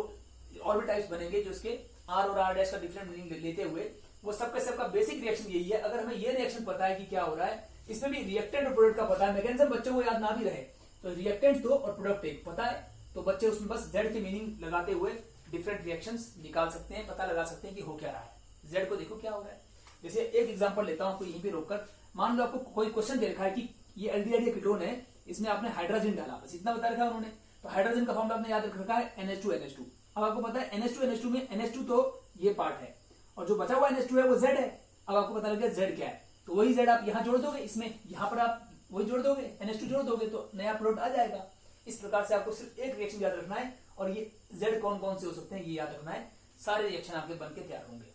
और भी टाइप्स बनेंगे जो इसके R और R डैश का डिफरेंट मीनिंग लेते हुए, वो सबका सबका बेसिक रिएक्शन यही है। अगर हमें ये रिएक्शन पता है कि क्या हो रहा है, इसमें भी रिएक्टेंट और प्रोडक्ट का पता है, मैकेनिज्म बच्चों को याद ना भी रहे तो रिएक्टेंट 2 और प्रोडक्ट 1 पता है, तो बच्चे उसमें बस Z की मीनिंग लगाते हुए डिफरेंट रिएक्शंस निकाल सकते हैं, पता लगा सकते हैं कि हो क्या रहा है। Z को देखो क्या हो रहा है। जैसे एक एग्जांपल लेता हूं आपको यहीं पे रोककर, मान लो आपको कोई क्वेश्चन दे रखा है कि ये एल्डिहाइड या कीटोन है, इसमें आपने हाइड्रोजन डाला, बस इतना बता रखा है उन्होंने, तो हाइड्रोजन का फॉर्मूला आपने याद रख रखा है NH2NH2। अब आपको पता है NH2NH2 में NH2 तो ये पार्ट है और जो बचा हुआ NH2 है वो Z है। अब आपको पता लग गया Z क्या है, तो वही Z आप यहाँ जोड़ दोगे, इसमें यहाँ पर आप वही जोड़ दोगे, NH2 जोड़ दोगे तो नया प्रोडक्ट आ जाएगा। इस प्रकार से आपको सिर्फ एक रिएक्शन याद रखना है और ये Z कौन कौन से हो सकते हैं ये याद रखना है, सारे रिएक्शन आपके बनके तैयार होंगे।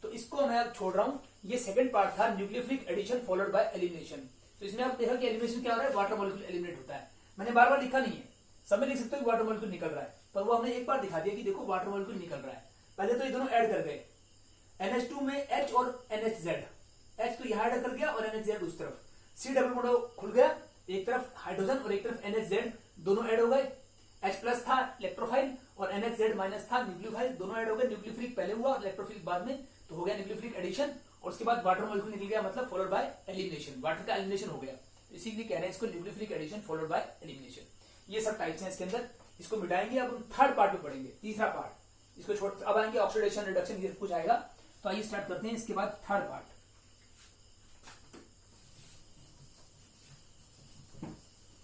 तो इसको मैं अब छोड़ रहा हूँ। ये सेकंड पार्ट था nucleophilic addition followed by elimination. तो इसमें आप देखा कि एलिमिनेशन क्या हो रहा है, वाटर मॉलिक्यूल एलिमिनेट होता है। मैंने बार बार लिखा नहीं है, सब में लिख सकते हो वाटर मॉलिक्यूल निकल रहा है, पर वो हमने एक बार दिखा दिया कि देखो वाटर मॉलिक्यूल निकल रहा है। पहले तो ये दोनों ऐड कर गए, NH2 में H और NHZ, H तो यहाँ ऐड कर गया और NHZ उस तरफ, C डबल बॉन्ड खुल गया, एक तरफ हाइड्रोजन और एक तरफ NHZ, दोनों ऐड हो गए। H प्लस था इलेक्ट्रोफाइल और NHZ माइनस था न्यूक्लियोफाइल, दोनों ऐड हो गए। न्यूक्लियोफिलिक पहले हुआ और इलेक्ट्रोफिलिक बाद में, तो हो गया न्यूक्लियोफिलिक एडिशन और उसके बाद वाटर मॉलिक्यूल निकल गया, मतलब फॉलोड बाय एलिमिनेशन, वाटर का एलिमिनेशन हो गया। इसीलिए कह रहे हैं इसको nucleophilic addition followed by elimination. ये सब टाइप्स हैं इसके अंदर, इसको मिटाएंगे। अब हम थर्ड पार्ट में पढ़ेंगे, तीसरा पार्ट इसको छोड़, अब आएंगे ऑक्सीडेशन रिडक्शन, ये कुछ आएगा। तो आइए स्टार्ट करते हैं इसके बाद थर्ड पार्ट।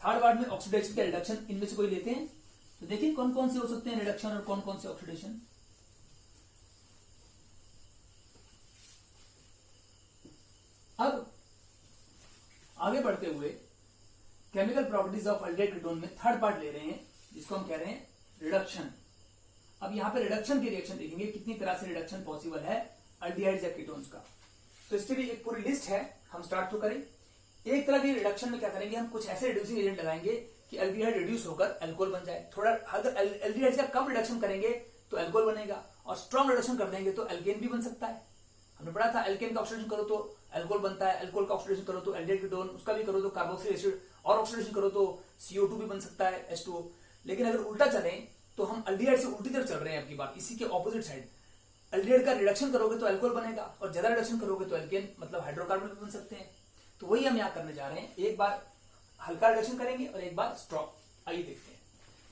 थर्ड पार्ट में ऑक्सीडेशन का रिडक्शन, इनमें से कोई लेते हैं तो देखिए कौन कौन से हो सकते हैं रिडक्शन और कौन कौन से ऑक्सीडेशन। अब आगे बढ़ते हुए chemical properties of aldehyde ketone में थर्ड पार्ट ले रहे हैं जिसको हम कह रहे हैं रिडक्शन। अब यहां पे रिडक्शन की रिएक्शन देखेंगे, कितनी तरह से रिडक्शन पॉसिबल है एल्डिहाइड्स या कीटोन्स का। तो इसकी भी एक पूरी लिस्ट है, हम स्टार्ट तो करें। एक तरह की रिडक्शन में क्या करेंगे, हम कुछ ऐसे रिड्यूसिंग एजेंट लगाएंगे कि एल्डिहाइड रिड्यूस होकर अल्कोहल बन जाए। थोड़ा अगर एल्डिहाइड का कम रिडक्शन करेंगे तो अल्कोहल बनेगा, और स्ट्रॉन्ग रिडक्शन कर देंगे तो एल्केन भी बन सकता है। हमने पढ़ा था एल्केन का ऑक्सीडेशन करो तो अल्कोहल बनता है, अल्कोहल का ऑक्सीडेशन करो तो एल्डिहाइड कीटोन, उसका भी करो तो कार्बोक्सिलिक एसिड, और ऑक्सीडेशन करो तो CO2 भी बन सकता है, H2O। लेकिन अगर उल्टा चले तो हम एल्डिहाइड से उल्टी तरफ चल रहे हैं आपकी बात, इसी के ऑपोजिट साइड। एल्डिहाइड का रिडक्शन करोगे तो अल्कोहल बनेगा और ज्यादा रिडक्शन करोगे तो एल्केन मतलब हाइड्रोकार्बन भी बन सकते हैं। तो वही हम यहाँ करने जा रहे हैं, एक बार हल्का रिडक्शन करेंगे और एक बार स्ट्रॉन्ग। आइए देखते हैं,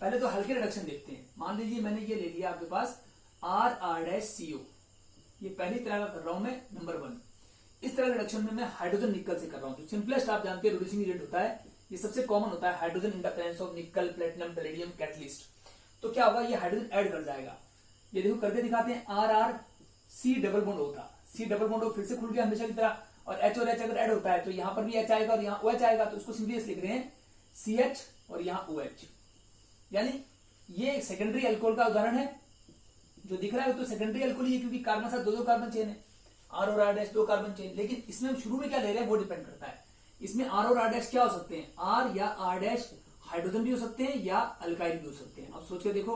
पहले तो हल्के रिडक्शन देखते हैं। मान लीजिए मैंने ये ले लिया आपके पास RR-CO, ये पहली तरह का कर रहा हूं मैं, नंबर 1। इस तरह के रिडक्शन में मैं हाइड्रोजन निकल से कर रहा हूं। जो सिंपलेस्ट आप जानते हैं रिड्यूसिंग एजेंट होता है, ये सबसे कॉमन होता है, hydrogen in the presence of निकल, प्लेटिनम, पैलेडियम, कैटलिस्ट। तो क्या होगा, ये हाइड्रोजन ऐड कर जाएगा। ये देखो करके दिखाते हैं, R R C double bond होता, सी डबल बॉन्ड फिर से खुल गया हमेशा की तरह, और एच और एच अगर ऐड होता है तो यहाँ पर भी एच आएगा और यहाँ ओ एच आएगा, तो उसको सिंपली लिख रहे हैं सी एच और यहाँ ओ एच। यानी ये सेकेंडरी अल्कोहल का उदाहरण है, जो दिख रहा है तो सेकेंडरी अल्कोहल ही है, क्योंकि कार्बन साथ दो कार्बन चेन है, आर और आर डैश दो कार्बन चेन। लेकिन इसमें हम शुरू में क्या ले रहे हैं वो डिपेंड करता है। इसमें आर और आर डैश क्या हो सकते हैं, आर या आर डैश हाइड्रोजन भी हो सकते हैं या अल्काइल भी हो सकते हैं। अब सोच के देखो,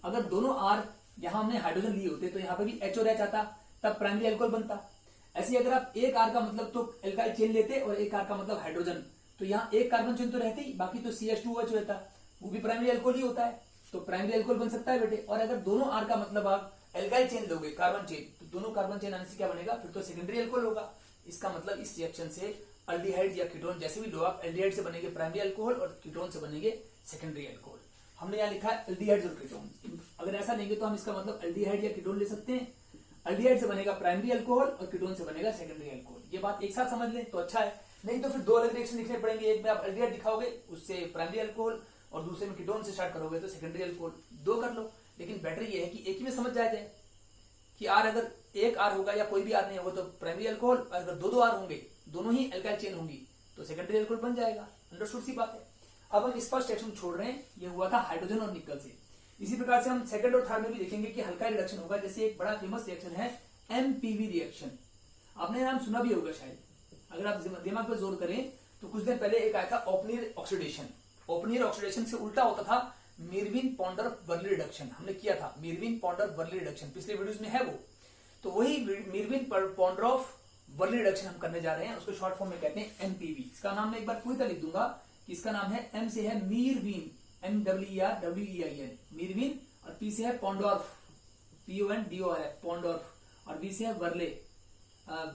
अगर दोनों आर यहां हमने हाइड्रोजन लिए होते तो यहाँ पे भी एच और एच आता, तब प्राइमरी अल्कोहल बनता। ऐसे अगर आप एक आर का मतलब तो एल्काइल चेन लेते और एक आर का मतलब हाइड्रोजन, तो यहाँ एक कार्बन चेन तो रहती, बाकी तो CH2OH रहता, वो भी प्राइमरी अल्कोहल ही होता है, तो प्राइमरी अल्कोहल बन सकता है बेटे। और अगर दोनों आर का मतलब आप एल्काइल चेन लोगे, कार्बन चेन, तो दोनों कार्बन चेन आने से क्या बनेगा, फिर तो सेकेंडरी अल्कोहल होगा। इसका मतलब इस रिएक्शन से अल्डिहाइड या कीटोन जैसे भी लो आप, एल्डिहाइड से बनेंगे प्राइमरी अल्कोहल और कीटोन से बनेंगे सेकेंडरी अल्कोहल। हमने यहाँ लिखा है एल्डिहाइड और कीटोन, अगर ऐसा लेंगे तो हम इसका मतलब एल्डिहाइड या कीटोन ले सकते हैं। एल्डिहाइड से बनेगा प्राइमरी अल्कोहल और कीटोन से बनेगा सेकेंडरी अल्कोहल। ये बात एक साथ समझ लें तो अच्छा है, नहीं तो फिर दो अलग रिएक्शन लिखने पड़ेंगे, एक में आप एल्डिहाइड दिखाओगे उससे प्राइमरी अल्कोहल और दूसरे में कीटोन से स्टार्ट करोगे तो सेकेंडरी अल्कोहल। दो कर लो, लेकिन बेटर ये है कि एक ही में समझ जाए जाए कि आर अगर एक आर होगा या कोई भी आर नहीं होगा तो प्राइमरी अल्कोहल, अगर दो दो आर होंगे दोनों ही एल्काइल चेन होंगी तो सेकेंडरी अल्कोहल बन जाएगा। अंडरस्टूड सी बात है। अब हम इस फर्स्ट रिएक्शन छोड़ रहे हैं, ये हुआ था हाइड्रोजन और निकल से। इसी प्रकार से हम सेकंड और थर्ड में भी देखेंगे कि हल्का रिडक्शन होगा। जैसे एक बड़ा फेमस रिएक्शन है एमपीवी रिएक्शन, आपने नाम सुना भी होगा शायद, अगर आप दिमाग पर जोर करें तो कुछ दिन पहले एक आया था ओपनियर ऑक्सीडेशन। ओपनियर ऑक्सीडेशन से उल्टा होता था मीरविन पॉन्डर्फ वर्ली रिडक्शन, हमने किया था मीरविन पॉन्डर्फ वर्ली रिडक्शन, पिछले वीडियोस में है वो। तो वही मीरविन पॉन्डर्फ वर्ली रिडक्शन हम करने जा रहे हैं, उसको शॉर्ट फॉर्म में कहते हैं एमपीवी। इसका नाम मैं एक बार पूरी तरह लिख दूंगा कि इसका नाम है, एम से है मीरविन, MWEIN मीरविन, और पी से है पॉन्डोर्फ, PONDORF पॉन्डोर्फ, और वी से है वर्ले,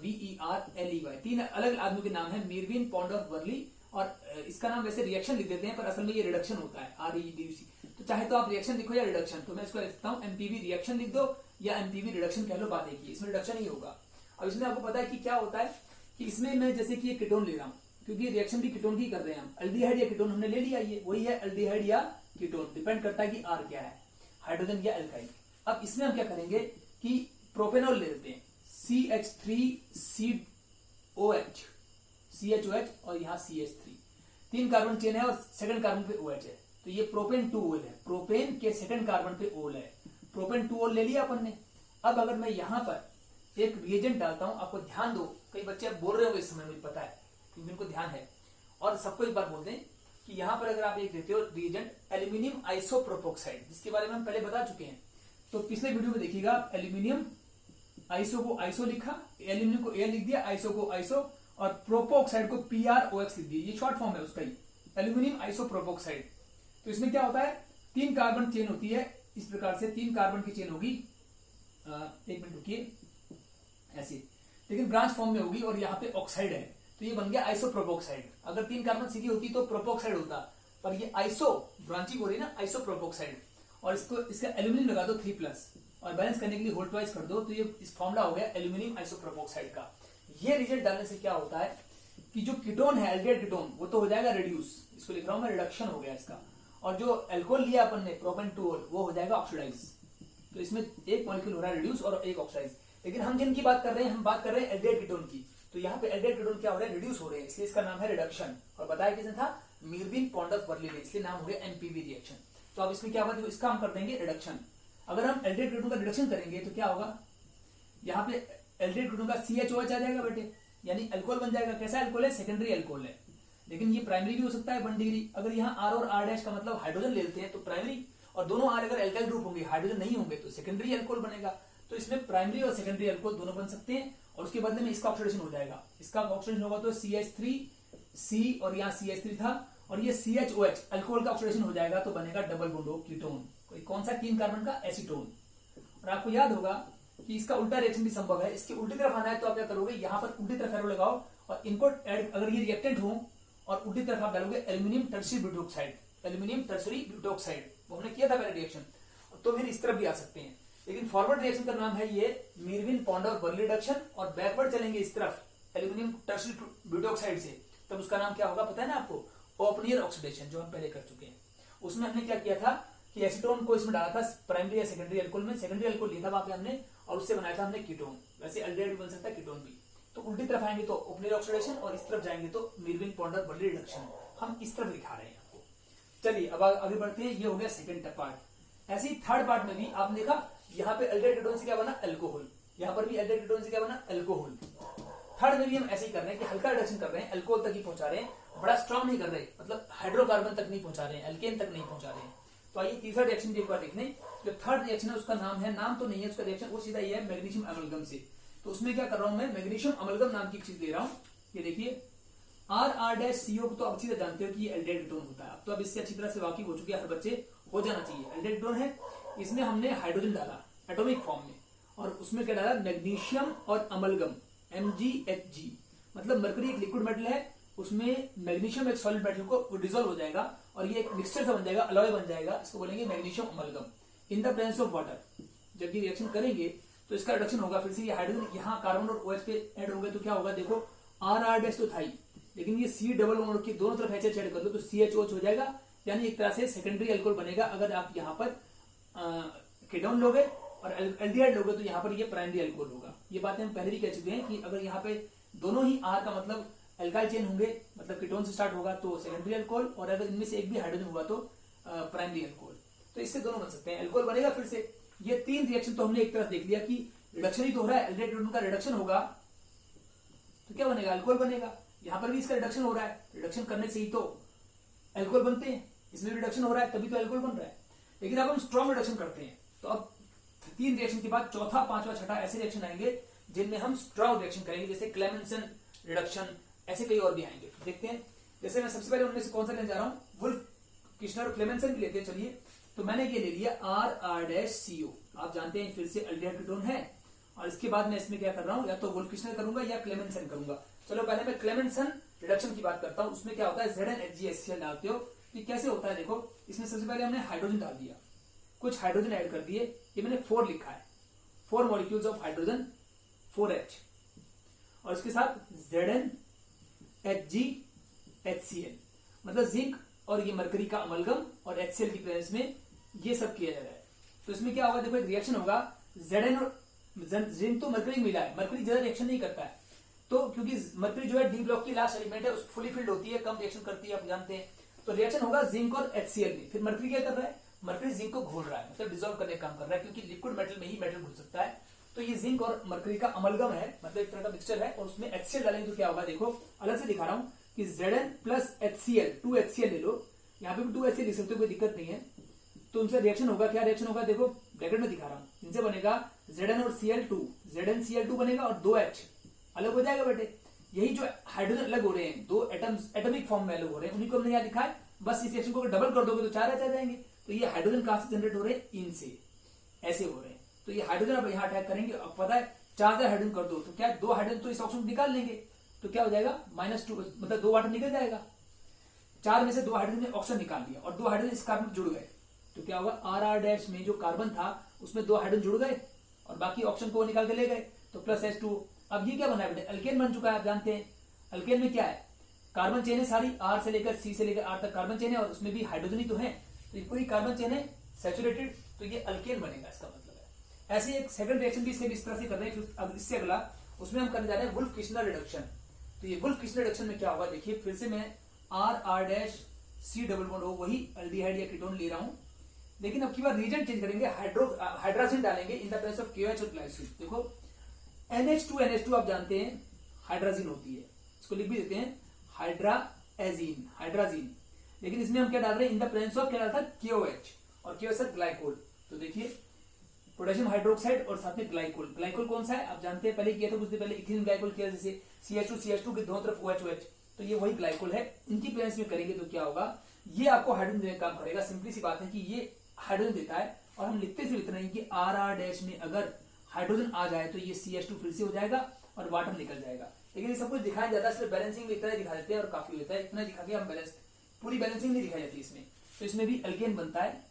VERLEY। तीन अलग आदमियों के नाम है, मीरविन, पॉन्डोर्फ, वर्ली। और इसका नाम वैसे रिएक्शन लिख देते हैं पर असल में ये रिडक्शन होता है, REDUC। तो चाहे तो आप रिएक्शन लिखो या रिडक्शन, तो मैं इसको लिखता हूँ एमपीवी रिएक्शन लिख दो या एमपीवी रिडक्शन कह लो, बात एक ही, इसमें रिडक्शन ही होगा। अब इसमें आपको पता है कि क्या होता है कि इसमें मैं जैसे कि ये कीटोन ले रहा हूँ, क्योंकि रिएक्शन भी कीटोन की कर रहे हैं हम, एल्डिहाइड या कीटोन हमने ले लिया, ये वही है एल्डिहाइड या कीटोन, डिपेंड करता है कि आर क्या है, हाइड्रोजन या एल्काइल। अब इसमें हम क्या करेंगे कि प्रोपेनॉल ले लेते हैं, CH3COH, CHOH और यहाँ CH3, तीन कार्बन चेन है और सेकंड कार्बन पे OH है, तो ये प्रोपेन 2 ओल है, प्रोपेन के सेकंड कार्बन पे ओल है, प्रोपेन 2 ओल ले लिया अपन ने। अब अगर मैं यहाँ पर एक रिएजेंट डालता हूं, आपको ध्यान दो, कई बच्चे अब बोल रहे होंगे इस समय, मुझे पता है क्योंकि उनको ध्यान है, और सबको एक बार बोल दें कि यहाँ पर अगर आप एक देते हो रिएजेंट एल्यूमिनियम आइसोप्रोपोक्साइड, जिसके बारे में हम पहले बता चुके हैं, तो पिछले वीडियो में देखिएगा, एल्यूमिनियम आइसो को आइसो लिखा, एल्यूमिनियम को ए लिख दिया, आइसो को आइसो, और प्रोपोक्साइड को PROX लिख दिया, ये शॉर्ट फॉर्म है उसका ही, एल्यूमिनियम आइसोप्रोपोक्साइड। तो इसमें क्या होता है, तीन कार्बन चेन होती है, इस प्रकार से तीन कार्बन की चेन होगी, एक मिनट रुकिए, ऐसे, लेकिन ब्रांच फॉर्म में होगी और यहाँ पे ऑक्साइड है, तो ये बन गया आइसोप्रोपोक्साइड। अगर तीन कार्बन सीधी होती तो प्रोपोक्साइड होता, पर ये आइसो ब्रांचिंग हो रही है ना, आइसोप्रोपोक्साइड, और इसको इसका एल्यूमिनियम लगा दो 3+ और बैलेंस करने के लिए होल ट्वाइस कर दो, तो ये इस फॉर्मूला हो गया एल्यूमिनियम आइसोप्रोपोक्साइड का। ये रिजल्ट डालने से क्या होता है कि जो कीटोन है, एल्डिहाइड कीटोन, वो तो हो जाएगा रिड्यूस, इसको लिख रहा हूं मैं, रिडक्शन हो गया इसका, और जो अल्कोहल लिया अपन ने प्रोपेन 2 ओल, वो हो जाएगा ऑक्सीडाइज। तो इसमें एक मॉलिक्यूल हो रहा है रिड्यूस और एक ऑक्सीडाइज। लेकिन हम जिनकी बात कर रहे हैं, हम बात कर रहे हैं एल्डिहाइड कीटोन की, तो यहाँ पे एल्डिहाइड कीटोन क्या हो रहा है, रिड्यूस हो रहे हैं, इसलिए इसका नाम है रिडक्शन। और बताया किसने था, मीरविन पॉन्डर्फ वर्ली ने, इसलिए नाम हो गया एमपीवी रिएक्शन। तो अब इसमें क्या होगा, इसका हम कर देंगे रिडक्शन। अगर हम एल्डिहाइड कीटोन का रिडक्शन करेंगे तो क्या होगा, यहाँ पे एल्डिहाइड कीटोन का CHOH आ जाएगा बेटे, यानी अल्कोहल बन जाएगा। कैसा अल्कोहल है, सेकेंडरी अल्कोहल है, लेकिन ये प्राइमरी भी हो सकता है 1 डिग्री। अगर यहाँ R और R डैश का मतलब हाइड्रोजन लेते हैं तो प्राइमरी, और दोनों R अगर एल्काइल ग्रुप होंगे, हाइड्रोजन नहीं होंगे, तो सेकेंडरी अल्कोहल बनेगा। तो इसमें प्राइमरी और सेकेंडरी अल्कोहल दोनों बन सकते हैं, और उसके बदले में इसका ऑक्सीडेशन हो जाएगा। इसका ऑक्सीडेशन होगा तो CH3C और यहाँ CH3 था, और ये CHOH अल्कोहल का ऑक्सीडेशन हो जाएगा तो बनेगा डबल बॉन्ड कीटोन, कोई कौन सा, 3 कार्बन का एसीटोन। और आपको याद होगा कि इसका उल्टा रिएक्शन भी संभव है, इसकी उल्टी तरफ आना है तो आप क्या करोगे, यहाँ पर उल्टी तरफ एरो लगाओ और इनको ऐड, अगर ये रिएक्टेंट हो और उल्टी तरफ आप डालोगे aluminium tertiary butoxide, aluminium tertiary butoxide, वो हमने किया था पहले रिएक्शन, तो फिर इस तरफ भी आ सकते हैं। लेकिन फॉरवर्ड रिएक्शन का नाम है ये मीरविन पॉन्डर्फ वर्ली रिडक्शन, और बैकवर्ड चलेंगे इस तरफ एल्यूमिनियम टर्शियरी ब्यूटोक्साइड से, तब उसका नाम क्या होगा पता है ना आपको, ओपनियर ऑक्सीडेशन, जो हम पहले कर चुके हैं। उसमें हमने क्या किया था, कि एसीटोन को इसमें डाला था प्राइमरी या सेकेंडरी अल्कोहल में, सेकेंडरी अल्कोहल लिया था वहां पे हमने और उससे बनाया था हमने कीटोन। वैसे एल्डिहाइड बन सकता है कीटोन भी। तो उल्टी तरफ आएंगे तो ओपनर ऑक्सीडेशन और इस तरफ जाएंगे तो मीरविन पॉन्डर वर्ली रिडक्शन। हम इस तरफ दिखा रहे हैं आपको। चलिए अब आगे बढ़ते हैं। ये हो गया सेकंड पार्ट। ऐसे ही थर्ड पार्ट में भी आपने देखा यहाँ पे एल्डिहाइड कीटोन से क्या बना अल्कोहल, यहाँ पर भी एल्डिहाइड कीटोन से क्या बना अल्कोहल। थर्ड में भी हम ऐसे ही कर रहे हैं कि हल्का रिडक्शन कर रहे हैं, अल्कोहल तक ही पहुंचा रहे हैं, बड़ा स्ट्रॉन्ग नहीं कर रहे, मतलब हाइड्रोकार्बन तक नहीं पहुंचा रहे हैं, अल्केन तक नहीं पहुंचा रहे हैं। तो आइए तीसरा रिएक्शन भी एक बार देखने। जो थर्ड रिएक्शन है उसका नाम है, नाम तो नहीं है उसका रिएक्शन, वो सीधा ये है मैग्नीशियम अमलगम से। तो उसमें क्या कर रहा हूं मैं, मैग्नीशियम अमलगम नाम की चीज ले रहा हूं। ये देखिए RR-CO को तो आप सीधा जानते हो कि ये एल्डिहाइड कीटोन होता है। अब तो अब इससे अच्छी तरह से वाकिफ हो चुके हैं हर बच्चे, हो जाना चाहिए। एल्डिहाइड कीटोन है, इसमें हमने हाइड्रोजन डाला एटॉमिक फॉर्म में और उसमें क्या डाला मैग्नीशियम और अमलगम MgHg। मतलब मरकरी एक लिक्विड मेटल है, उसमें मैग्नीशियम एक सॉलिड मेटल को डिसॉल्व हो जाएगा और ये एक मिक्सचर सा बन जाएगा, अलॉय बन जाएगा, इसको बोलेंगे magnesium amalgam in the presence of water. जब ये रिएक्शन करेंगे तो इसका रिडक्शन होगा, फिर से ये हाइड्रोजन यहाँ कार्बन और OH पे ऐड होंगे तो क्या होगा, देखो RR- तो था ही, लेकिन ये C डबल बॉन्ड के दोनों तरफ HH ऐड कर लो तो CHOH हो जाएगा, यानी एक तरह से सेकेंडरी अल्कोहल बनेगा। अगर आप यहाँ पर कीटोन लोगे और एल्डिहाइड लोगे तो यहाँ पर ये प्राइमरी अल्कोहल होगा। ये बातें हम पहले भी कह चुके हैं कि अगर यहाँ पे दोनों ही R का मतलब एल्काइल चेन होंगे, मतलब कीटोन से स्टार्ट होगा तो सेकेंडरी अल्कोहल, और अगर इनमें से एक भी हाइड्रोजन हुआ तो प्राइमरी अल्कोहल। तो इससे दोनों बन सकते हैं, अल्कोहल बनेगा। फिर से ये तीन रिएक्शन तो हमने एक तरफ देख लिया कि रिडक्शन ही तो हो रहा है, एल्डिहाइड कीटोन का रिडक्शन होगा तो क्या बनेगा, अल्कोहल बनेगा। यहाँ पर भी इसका रिडक्शन हो रहा है, रिडक्शन करने से ही तो अल्कोहल बनते हैं, इसमें रिडक्शन हो रहा है तभी तो अल्कोहल बन रहा है। लेकिन अब हम स्ट्रॉन्ग रिडक्शन करते हैं तो अब तीन रिएक्शन के बाद चौथा, पांचवा, छठा ऐसे रिएक्शन आएंगे जिनमें हम स्ट्रॉन्ग रिएक्शन करेंगे, जैसे क्लेमेंसन रिडक्शन, ऐसे कई और भी आएंगे। देखते हैं, जैसे मैं सबसे पहले उनमें से कौन सा लेने जा रहा हूँ, वुल्फ किश्नर और क्लेमेंसन की लेते हैं। चलिए तो मैंने ये ले लिया RR-CO, आप जानते हैं फिर से एल्डिहाइड कीटोन है, और इसके बाद मैं इसमें क्या कर रहा हूँ, या तो वुल्फ किश्नर करूंगा या क्लेमेंसन करूंगा। चलो पहले मैं क्लेमेंसन रिडक्शन की बात करता हूँ। उसमें क्या होता है, ZnHgHCl डालते हो, ये कैसे होता है, देखो इसमें सबसे पहले हमने हाइड्रोजन डाल दिया, कुछ हाइड्रोजन ऐड कर दिए, ये मैंने 4 लिखा है, 4 मॉलिक्यूल्स ऑफ हाइड्रोजन 4H, और इसके साथ ZnHgHCl, मतलब जिंक और ये मरकरी का अमलगम और HCl की प्रेजेंस में ये सब किया जा रहा है। तो इसमें क्या होगा, देखो एक रिएक्शन होगा, Zn और जिंक तो मरकरी मिला है, मरकरी ज्यादा रिएक्शन नहीं करता है, तो क्योंकि मरकरी जो है डी ब्लॉक की लास्ट एलिमेंट है, उस फुली फिल्ड होती है, कम रिएक्शन करती है, आप जानते हैं। तो रिएक्शन होगा जिंक और HCl में। फिर मरकरी क्या कर रहा है, मरकरी जिंक को घोल रहा है, मतलब डिसॉल्व करने का काम कर रहा है, क्योंकि लिक्विड मेटल में ही मेटल घुल सकता है। तो ये जिंक और मरकरी का अमलगम है, मतलब एक तरह का मिक्सचर है, और उसमें HCl डालेंगे तो क्या होगा, देखो अलग से दिखा रहा हूं कि Zn प्लस HCl 2HCl ले लो, यहाँ पे भी 2HCl लिख सकते हो, कोई दिक्कत नहीं है। तो उनसे रिएक्शन होगा, क्या रिएक्शन होगा, देखो ब्रैकेट में दिखा रहा हूं, इनसे बनेगा Zn और Cl2, ZnCl2 बनेगा और 2H अलग हो जाएगा बेटे। यही जो हाइड्रोजन अलग हो रहे हैं, दो एटम्स एटॉमिक फॉर्म में अलग हो रहे हैं, उन्हीं को हमने यहाँ लिखा है। बस इस रिएक्शन को डबल कर दोगे तो 4 H आ जाएंगे। तो ये हाइड्रोजन कहां से जनरेट हो रहे हैं, इनसे, ऐसे हो रहे हैं। तो ये हाइड्रोजन अब यहाँ अटैक करेंगे, अब पता है 4 हाइड्रोजन कर दो तो क्या 2 हाइड्रोजन तो इस ऑप्शन को निकाल लेंगे, तो क्या हो जाएगा -2, मतलब 2 वाटर निकल जाएगा। 4 में से 2 हाइड्रोजन ने ऑक्सीजन निकाल लिया और 2 हाइड्रोजन इस कार्बन जुड़ गए, तो क्या होगा, RR- में जो कार्बन था उसमें 2 हाइड्रोजन जुड़ गए और बाकी ऑक्सीजन को निकाल के ले गए, तो +H2। अब ये क्या बना है बेटे, अल्केन बन चुका है। आप जानते हैं अल्केन में क्या है, कार्बन चेन है सारी, R से लेकर C से लेकर R तक कार्बन चेन है, और उसमें भी हाइड्रोजन ही तो है, तो ये पूरी कार्बन चेन है सैचुरेटेड, तो ये अल्केन बनेगा, इसका मतलब है। ऐसे एक सेकंड रिएक्शन भी इस तरह से कर रहे हैं। अब इससे अगला उसमें हम करने जा रहे हैं वुल्फ किश्नर रिडक्शन। तो ये वुल्फ किश्नर रिडक्शन में क्या होगा, देखिए फिर से मैं RR-C डबल बॉन्ड हो वही एल्डिहाइड या कीटोन ले रहा हूं, लेकिन अब की बार रीजन चेंज करेंगे, हाइड्रोजन डालेंगे in the presence of KOH और ग्लाइसिन। देखो NH2 आप जानते हैं हाइड्रोजन होती है, इसको लिख भी देते हैं हाइड्राजीन, लेकिन इसमें हम क्या डाल रहे हैं, इन द प्रेजेंस ऑफ क्या डाला था, KOH, और KOH सर ग्लाइकोल। तो देखिए पोटेशियम हाइड्रोक्साइड और साथ में ग्लाइकोल। ग्लाइकोल कौन सा है आप जानते हैं, पहले किया था कुछ देर पहले, इथिलीन ग्लाइकोल किया, जैसे CH2 के दोनों तरफ OH, तो ये वही ग्लाइकोल है। इनकी प्रेजेंस में करेंगे तो क्या होगा, ये आपको हाइड्रोजन देने का काम करेगा। सिंपली सी बात है कि ये हाइड्रोजन देता है, और हम लिखते सिर्फ इतना ही कि RR- में अगर हाइड्रोजन आ जाए तो ये CH2 फिर से हो जाएगा और वाटर निकल जाएगा। लेकिन ये सब कुछ दिखाया जाता है, सिर्फ बैलेंसिंग में इतना ही दिखा देते हैं और काफी होता है, इतना दिखा के हम पूरी बैलेंसिंग नहीं दिखाई जाती इसमें। तो इसमें भी अल्केन बनता है।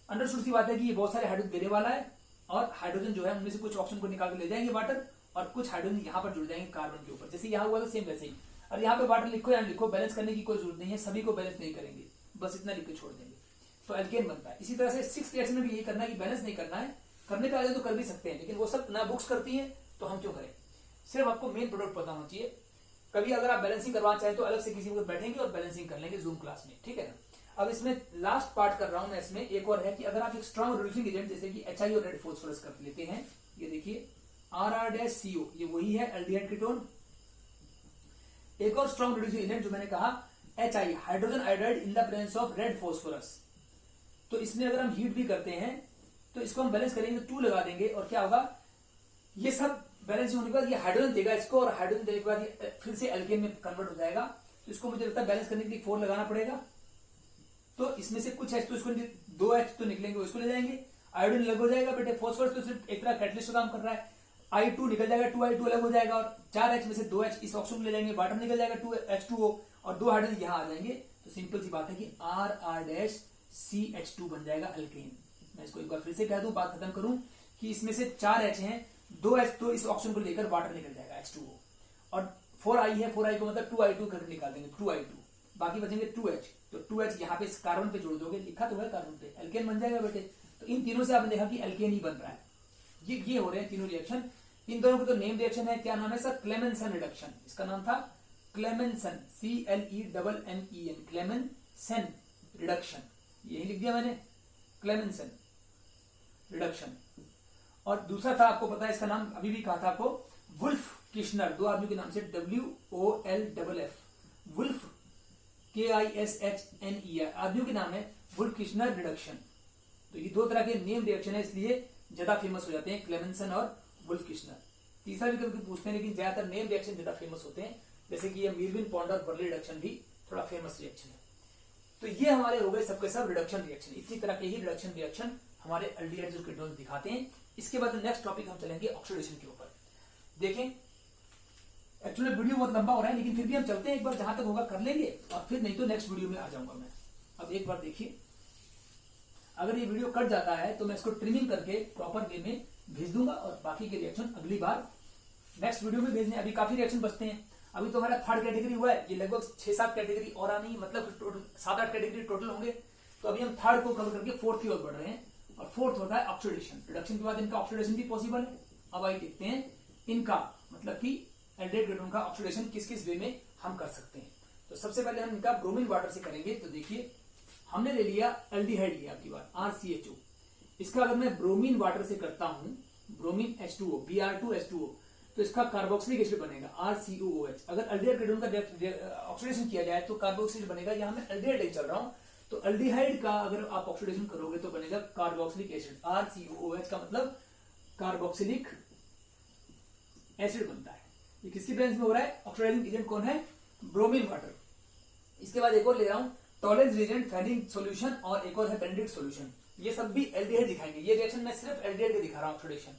अंडरस्टूड सी बात है कि ये बहुत सारे हाइड्रोजन देने वाला है, और हाइड्रोजन जो है उनमें से कुछ ऑक्सीजन को निकाल के ले जाएंगे वाटर, और कुछ हाइड्रोजन यहाँ पर जुड़ जाएंगे कार्बन के ऊपर, जैसे यहाँ हुआ था सेम वैसे ही। और यहाँ पे वाटर लिखो या लिखो, बैलेंस करने की कोई जरूरत नहीं है, सभी को बैलेंस नहीं करेंगे, बस इतना लिख के छोड़ देंगे। तो एल्केन बनता है। इसी तरह से 6th रिएक्शन में भी यही करना है कि बैलेंस नहीं करना है, करने पे आ जाए तो कर भी सकते हैं, लेकिन वो सब ना बुक्स करती हैं तो हम क्यों करें। सिर्फ आपको मेन प्रोडक्ट पता होना चाहिए। कभी अगर आप बैलेंसिंग करवाना चाहें तो अलग से किसी को बैठेंगे और बैलेंसिंग कर लेंगे जूम क्लास में, ठीक है ना। अब इसमें लास्ट पार्ट कर रहा हूं मैं, इसमें एक और है कि अगर आप एक स्ट्रॉन्ग रिड्यूसिंग एजेंट जैसे कि HI और रेड फॉस्फोरस कर लेते हैं, ये देखिए RR-CO, ये वही है एल्डिहाइड कीटोन। एक और स्ट्रॉन्ग रिड्यूसिंग एजेंट जो मैंने कहा HI, hydrogen iodide in the presence of red phosphorus. तो इसमें अगर हम हीट भी करते हैं तो इसको हम बैलेंस करेंगे, 2 लगा देंगे और क्या होगा, ये सब बैलेंस होने के बाद ये हाइड्रोजन देगा इसको, और हाइड्रोजन देने के बाद ये फिर से एल्केन में कन्वर्ट हो जाएगा। तो इसको मुझे लगता है बैलेंस करने के लिए 4 लगाना पड़ेगा। तो इसमें से कुछ H तो इसको 2 H तो निकलेंगे, उसको ले जाएंगे, आयोडीन अलग हो जाएगा बेटे, फॉस्फोरस तो सिर्फ एक तरह कैटलिस्ट का काम कर रहा है, I2 निकल जाएगा, 2I2 अलग हो जाएगा, और 4 H में से 2 H इस ऑक्सीजन ले जाएंगे, वाटर निकल जाएगा 2H2O, और 2 हाइड्रोजन यहां आ जाएंगे। तो सिंपल सी बात है कि RR-CH2 बन जाएगा अल्केन। मैं इसको एक बार फिर से कह दूं, बात खत्म करूं कि इसमें से 4 H हैं, 2 H तो इस ऑक्सीजन को लेकर वाटर निकल जाएगा H2O, और 4I है, 4I को मतलब 2I2 करके निकाल देंगे, 2I2, बाकी बचेंगे 2H। तो 2H यहाँ पे इस कार्बन पे जोड़ दोगे, लिखा तो है कार्बन पे, एल्केन बन जाएगा बेटे। तो इन तीनों से आपने देखा कि एल्केन ही बन रहा है। ये हो रहे हैं तीनों रिएक्शन। इन दोनों का तो नेम रिएक्शन है, क्या नाम है सर, क्लेमेंसन रिडक्शन। इसका नाम था क्लेमेंसन, CLEMEN, क्लेमेंसन रिडक्शन, यही लिख दिया मैंने, क्लेमेंसन रिडक्शन। और दूसरा था, आपको पता है इसका नाम अभी भी कहा था आपको, वुल्फ किश्नर, 2 आदमियों के नाम से, WOLFF, वुल्फ KISHNER, आदमियों के नाम है, वुल्फ किश्नर रिडक्शन। तो ये 2 तरह के नेम रिएक्शन है, इसलिए ज्यादा फेमस हो जाते हैं, क्लेमेंसन और वुल्फ किश्नर। तीसरा भी कभी पूछते हैं, लेकिन ज्यादातर नेम रिएक्शन ज्यादा फेमस होते हैं, जैसे कि ये मीरविन पॉन्डर वर्ली रिडक्शन भी थोड़ा फेमस रिएक्शन है। तो ये हमारे हो गए सबके सब रिडक्शन रिएक्शन। इतनी तरह के ही रिडक्शन रिएक्शन हमारे एल्डिहाइड्स और कीटोन्स दिखाते हैं। इसके बाद नेक्स्ट टॉपिक हम चलेंगे ऑक्सीडेशन के ऊपर। देखें एक्चुअली वीडियो बहुत लंबा हो रहा है, लेकिन फिर भी हम चलते हैं, एक बार जहां तक होगा कर लेंगे, और फिर नहीं तो नेक्स्ट वीडियो में आ जाऊंगा मैं। अब एक बार देखिए, अगर ये वीडियो कट जाता है तो मैं इसको ट्रिमिंग करके प्रॉपर वे में भेज दूंगा, और बाकी के रिएक्शन अगली बार नेक्स्ट वीडियो में भेजने। अभी काफी रिएक्शन बचते हैं, अभी तो हमारा 3rd कैटेगरी हुआ है, ये लगभग 6-7 कैटेगरी और आनी, मतलब टोटल 7-8 कैटेगरी टोटल होंगे। तो अभी हम 3rd को कवर करके 4th की ओर बढ़ रहे हैं, और 4th होता है ऑक्सीडेशन। रिडक्शन के बाद इनका ऑक्सीडेशन भी पॉसिबल है। अब आइए देखते हैं इनका, मतलब कि एल्डिहाइड कीटोन का ऑक्सीडेशन किस किस वे में हम कर सकते हैं। तो सबसे पहले हम इनका ब्रोमीन वाटर से करेंगे। तो देखिए हमने ले लिया एल्डिहाइड, लिया आपकी बात RCHO। इसका अगर मैं ब्रोमीन वाटर से करता हूं, ब्रोमीन H2O, Br2H2O, तो इसका कार्बोक्सिलिक एसिड बनेगा RCOOH। अगर एल्डिहाइड कीटोन का ऑक्सीडेशन किया जाए तो कार्बोक्सिलिक बनेगा। यहां मैं एल्डिहाइड चल रहा हूं, तो एल्डिहाइड का अगर आप ऑक्सीडेशन करोगे तो बनेगा कार्बोक्सिलिक एसिड, RCOOH का मतलब कार्बोक्सिलिक एसिड बनता है। ये किसकी प्रेजेंस में हो रहा है, ऑक्सीडाइजिंग एजेंट कौन है, ब्रोमीन वाटर। इसके बाद एक और ले रहा हूं, टॉलेंस रिएजेंट, फेरिन सॉल्यूशन, और एक और है बेनेडिक्ट सॉल्यूशन। ये सब भी एल्डिहाइड दिखाएंगे। ये रिएक्शन मैं सिर्फ एल्डिहाइड के दिखा रहा हूं ऑक्सीडेशन।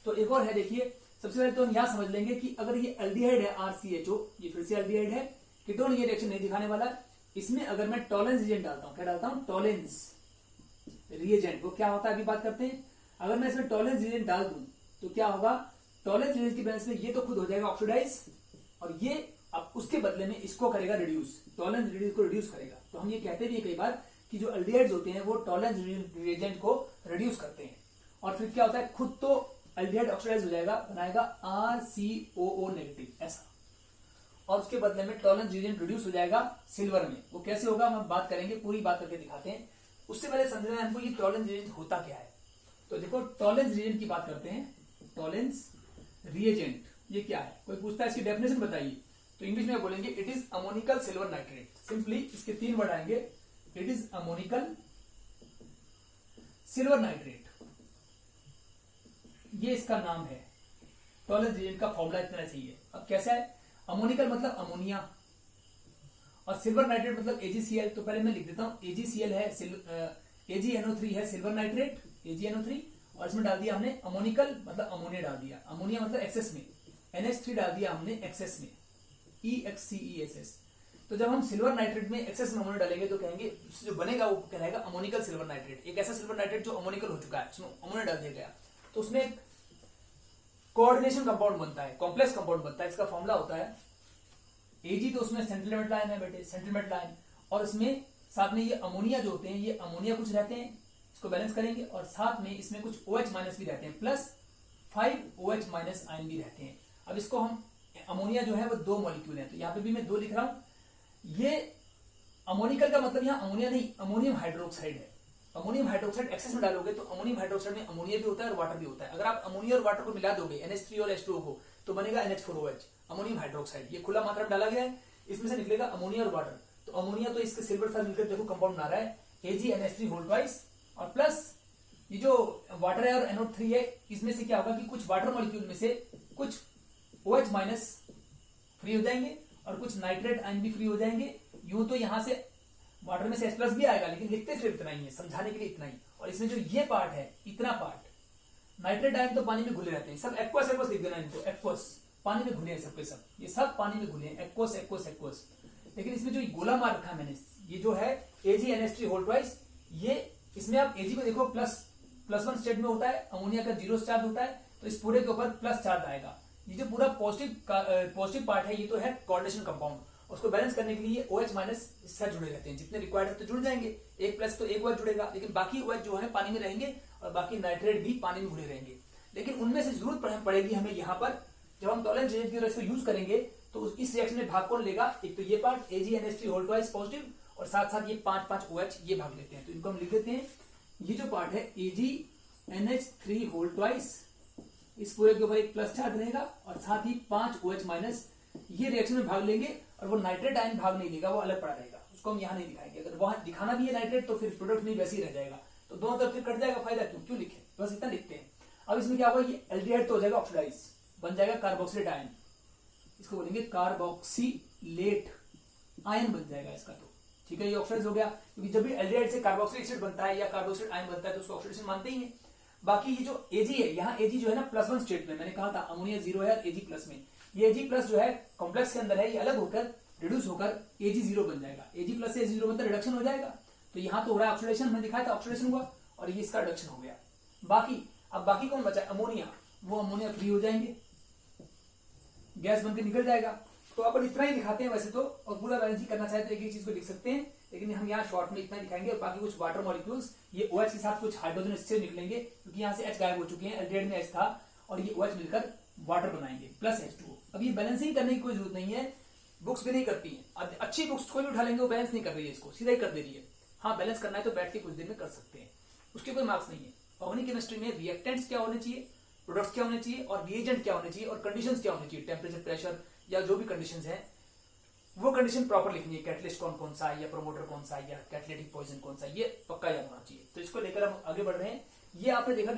तो एक और है, देखिए सबसे पहले तो हम यहां समझ लेंगे कि अगर ये एल्डिहाइड है RCHO, ये फिर से एल्डिहाइड है, कीटोन ये रिएक्शन नहीं दिखाने वाला। इसमें अगर मैं टॉलेंस रिएजेंट डालता हूं, क्या डालता हूं, टॉलेंस रिएजेंट, वो क्या होता है अभी बात करते हैं। अगर मैं इसमें टॉलेंस रिएजेंट डाल दूं तो क्या होगा, टॉलेंस रिएजेंट की प्रेजेंस में ये तो खुद हो जाएगा ऑक्सीडाइज, और ये अब उसके बदले में इसको करेगा रिड्यूस, टॉलेंस रिएजेंट को रिड्यूस करेगा। तो हम ये कहते भी कई बार कि जो एल्डिहाइड्स होते हैं वो टॉलेंस रिएजेंट को रिड्यूस करते हैं, और फिर क्या होता है, खुद तो एल्डिहाइड ऑक्सीडाइज हो जाएगा, बनाएगा RCOO नेगेटिव ऐसा, और उसके बदले में टॉलेंस रिएजेंट रिड्यूस हो जाएगा सिल्वर में। वो कैसे होगा हम बात करेंगे, पूरी बात करके दिखाते हैं। उससे पहले समझना है हमको ये टॉलेंस रिएजेंट होता क्या है। तो देखो टॉलेंस रिएजेंट की बात करते हैं। टॉलेंस रिएजेंट ये क्या है, कोई पूछता है इसकी डेफिनेशन बताइए, तो इंग्लिश में बोलेंगे it is ammoniacal silver nitrate. Simply इसके 3 वर्ड आएंगे, it is ammoniacal silver nitrate, ये इसका नाम है। टॉलेंस रिएजेंट का फॉर्मूला इतना सही है। अब कैसा है, अमोनिकल मतलब अमोनिया, और सिल्वर नाइट्रेट मतलब AgCl। तो पहले मैं लिख देता हूं, AgCl है, AgNO3 है सिल्वर नाइट्रेट, AgNO3, और इसमें डाल दिया हमने अमोनिकल मतलब अमोनिया डाल दिया, अमोनिया मतलब एक्सेस में, NH3 डाल दिया हमने एक्सेस में, EXCESS। तो जब हम सिल्वर नाइट्रेट में एक्सेस में अमोनिया डालेंगे तो कहेंगे जो बनेगा वो कहलाएगा अमोनिकल सिल्वर नाइट्रेट। एक ऐसा सिल्वर नाइट्रेट जो अमोनिकल हो चुका है, उसमें अमोनिया डाल दिया गया, तो उसमें कोऑर्डिनेशन कंपाउंड बनता है, कॉम्प्लेक्स कंपाउंड बनता है। इसका फॉर्मूला होता है Ag, तो उसमें सेंट्रल लाइन है बेटे, सेंट्रल लाइन, और इसमें साथ में ये अमोनिया जो होते हैं, ये अमोनिया कुछ रहते हैं, इसको बैलेंस करेंगे, और साथ में इसमें कुछ OH माइनस भी रहते हैं, प्लस 5 OH माइनस आयन भी रहते हैं। अब इसको हम, अमोनिया जो है वो 2 मॉलिक्यूल है, तो यहाँ पे भी मैं 2 लिख रहा हूं। ये अमोनिकल का मतलब यहाँ अमोनिया नहीं, अमोनियम हाइड्रोक्साइड है। अमोनियम हाइड्रोक्साइड एक्सेस में डालोगे तो अमोनियम हाइड्रोक्साइड में अमोनिया भी होता है और वाटर भी होता है। अगर आप अमोनिया और वाटर को मिला दोगे NH3 और H2O को, तो बनेगा NH4OH, अमोनियम हाइड्रोक्साइड। ये खुला मात्रा में डाला गया है, इसमें से निकलेगा अमोनिया और वाटर। तो अमोनिया तो इसके सिल्वर साथ मिलकर देखो कंपाउंड बना रहा है AgNH3 होल ट्वाइस, और प्लस ये जो वाटर है और NO3 है, इसमें से क्या होगा कि कुछ वाटर मॉलिक्यूल में से कुछ OH माइनस फ्री हो जाएंगे और कुछ नाइट्रेट आयन भी फ्री हो जाएंगे। यूं तो यहां से वाटर में से H प्लस भी आएगा, लेकिन लिखते सिर्फ इतना ही है, समझाने के लिए इतना ही। और इसमें जो ये पार्ट है, इतना पार्ट, नाइट्रेट आयन तो पानी में घुले रहते हैं, सब एक्वस एक्वस लिख देना इनको, एक्वस, पानी में घुले हैं सबके सब, ये सब पानी में घुले हैं, एक्वस एक्वस एक्वस। लेकिन इसमें जो गोला मार रखा है मैंने, ये जो है AgNH3 होल ट्वाइस, ये इसमें आप Ag को देखो प्लस 1 स्टेट में होता है, अमोनिया का 0 चार्ज होता है, तो इस पूरे के ऊपर प्लस चार्ज आएगा। ये जो पूरा पॉजिटिव पार्ट है, ये तो है कोऑर्डिनेशन कंपाउंड, उसको बैलेंस करने के लिए OH माइनस इसके साथ जुड़े रहते हैं, जितने रिक्वायर्ड है तो जुड़ जाएंगे, एक प्लस तो एक OH जुड़ेगा, लेकिन बाकी OH जो है पानी में रहेंगे और बाकी नाइट्रेट भी पानी में घुले रहेंगे। लेकिन उनमें से जरूरत पड़ेगी हमें यहाँ पर, जब हम टॉलरेंस रिएक्शन की तरह यूज करेंगे, तो इस रिएक्शन में भाग कौन लेगा, एक तो ये part AgNH3 whole twice positive, और साथ साथ ये 5 OH ये भाग लेते हैं। तो इनको हम लिख देते हैं, ये जो पार्ट है AgNH3 होल ट्वाइस, इस पूरे के ऊपर एक प्लस चार्ज रहेगा और साथ ही 5 OH माइनस ये रिएक्शन में भाग लेंगे, और वो नाइट्रेट आयन भाग नहीं लेगा, वो अलग पड़ा रहेगा, उसको हम यहाँ नहीं दिखाएंगे। अगर वहां दिखाना भी है नाइट्रेट, तो फिर प्रोडक्ट नहीं वैसे ही रह जाएगा, तो दोनों तरफ फिर कट जाएगा, फायदा क्यों लिखे, बस इतना लिखते हैं। अब इसमें क्या होगा, ये एल्डिहाइड तो हो जाएगा ऑक्सीडाइज, बन जाएगा कार्बोक्सिलेट आयन, इसको बोलेंगे कार्बोक्सिलेट आयन बन जाएगा इसका, तो ठीक है, ये ऑक्सीडाइज हो गया, क्योंकि जब भी एल्डिहाइड से कार्बोक्सिलिक एसिड बनता है या कार्बोक्सिलेट आयन बनता है तो उसको ऑक्सीडेशन मानते ही है। बाकी ये जो Ag है, यहाँ Ag जो है ना +1 स्टेट में, मैंने कहा था अमोनिया 0 है और Ag प्लस में, ये Ag प्लस जो है कॉम्प्लेक्स के अंदर है, ये अलग होकर रिड्यूस होकर Ag0 बन जाएगा। Ag प्लस से Ag0 मतलब रिडक्शन हो जाएगा, तो यहाँ तो हो रहा है ऑक्सीडेशन, मैंने दिखाया था ऑक्सीडेशन हुआ, और ये इसका रिडक्शन हो गया। अब बाकी कौन बचा, अमोनिया, वो अमोनिया फ्री हो जाएंगे, गैस बनकर निकल जाएगा। तो अपन इतना ही दिखाते हैं वैसे तो, और पूरा बैलेंस ही करना चाहे तो एक ही चीज को लिख सकते हैं, लेकिन हम यहाँ शॉर्ट में इतना दिखाएंगे। और बाकी कुछ वाटर मॉलिक्यूल्स, ये OH के साथ कुछ हाइड्रोजन इससे निकलेंगे, क्योंकि यहाँ से H गायब हो चुके हैं, एल्डिहाइड में H था, और ये OH मिलकर वाटर बनाएंगे प्लस H2O। अब ये बैलेंसिंग करने की कोई जरूरत नहीं है, बुक्स भी नहीं करती है, अच्छी बुक्स कोई भी उठा लेंगे, वो बैलेंस नहीं कर रही है, इसको सीधा ही कर दे रही है। हाँ, बैलेंस करना है तो बैठ के कुछ देर में कर सकते हैं, उसके कोई मार्क्स नहीं है। ऑर्गेनिक केमिस्ट्री में रिएक्टेंट्स क्या होने चाहिए, प्रोडक्ट्स क्या होने चाहिए, और रिएजेंट क्या होने चाहिए, और कंडीशंस क्या होने चाहिए, टेम्परेचर, प्रेशर या जो भी कंडीशंस हैं, वो कंडीशन प्रॉपर लिखनी है। कैटलिस्ट कौन सा है, या प्रोमोटर कौन सा है, या कैटलिटिक पॉइजन कौन सा है, ये पक्का याद होना चाहिए। तो इसको लेकर हम आगे बढ़ रहे हैं। ये आपने देखा कि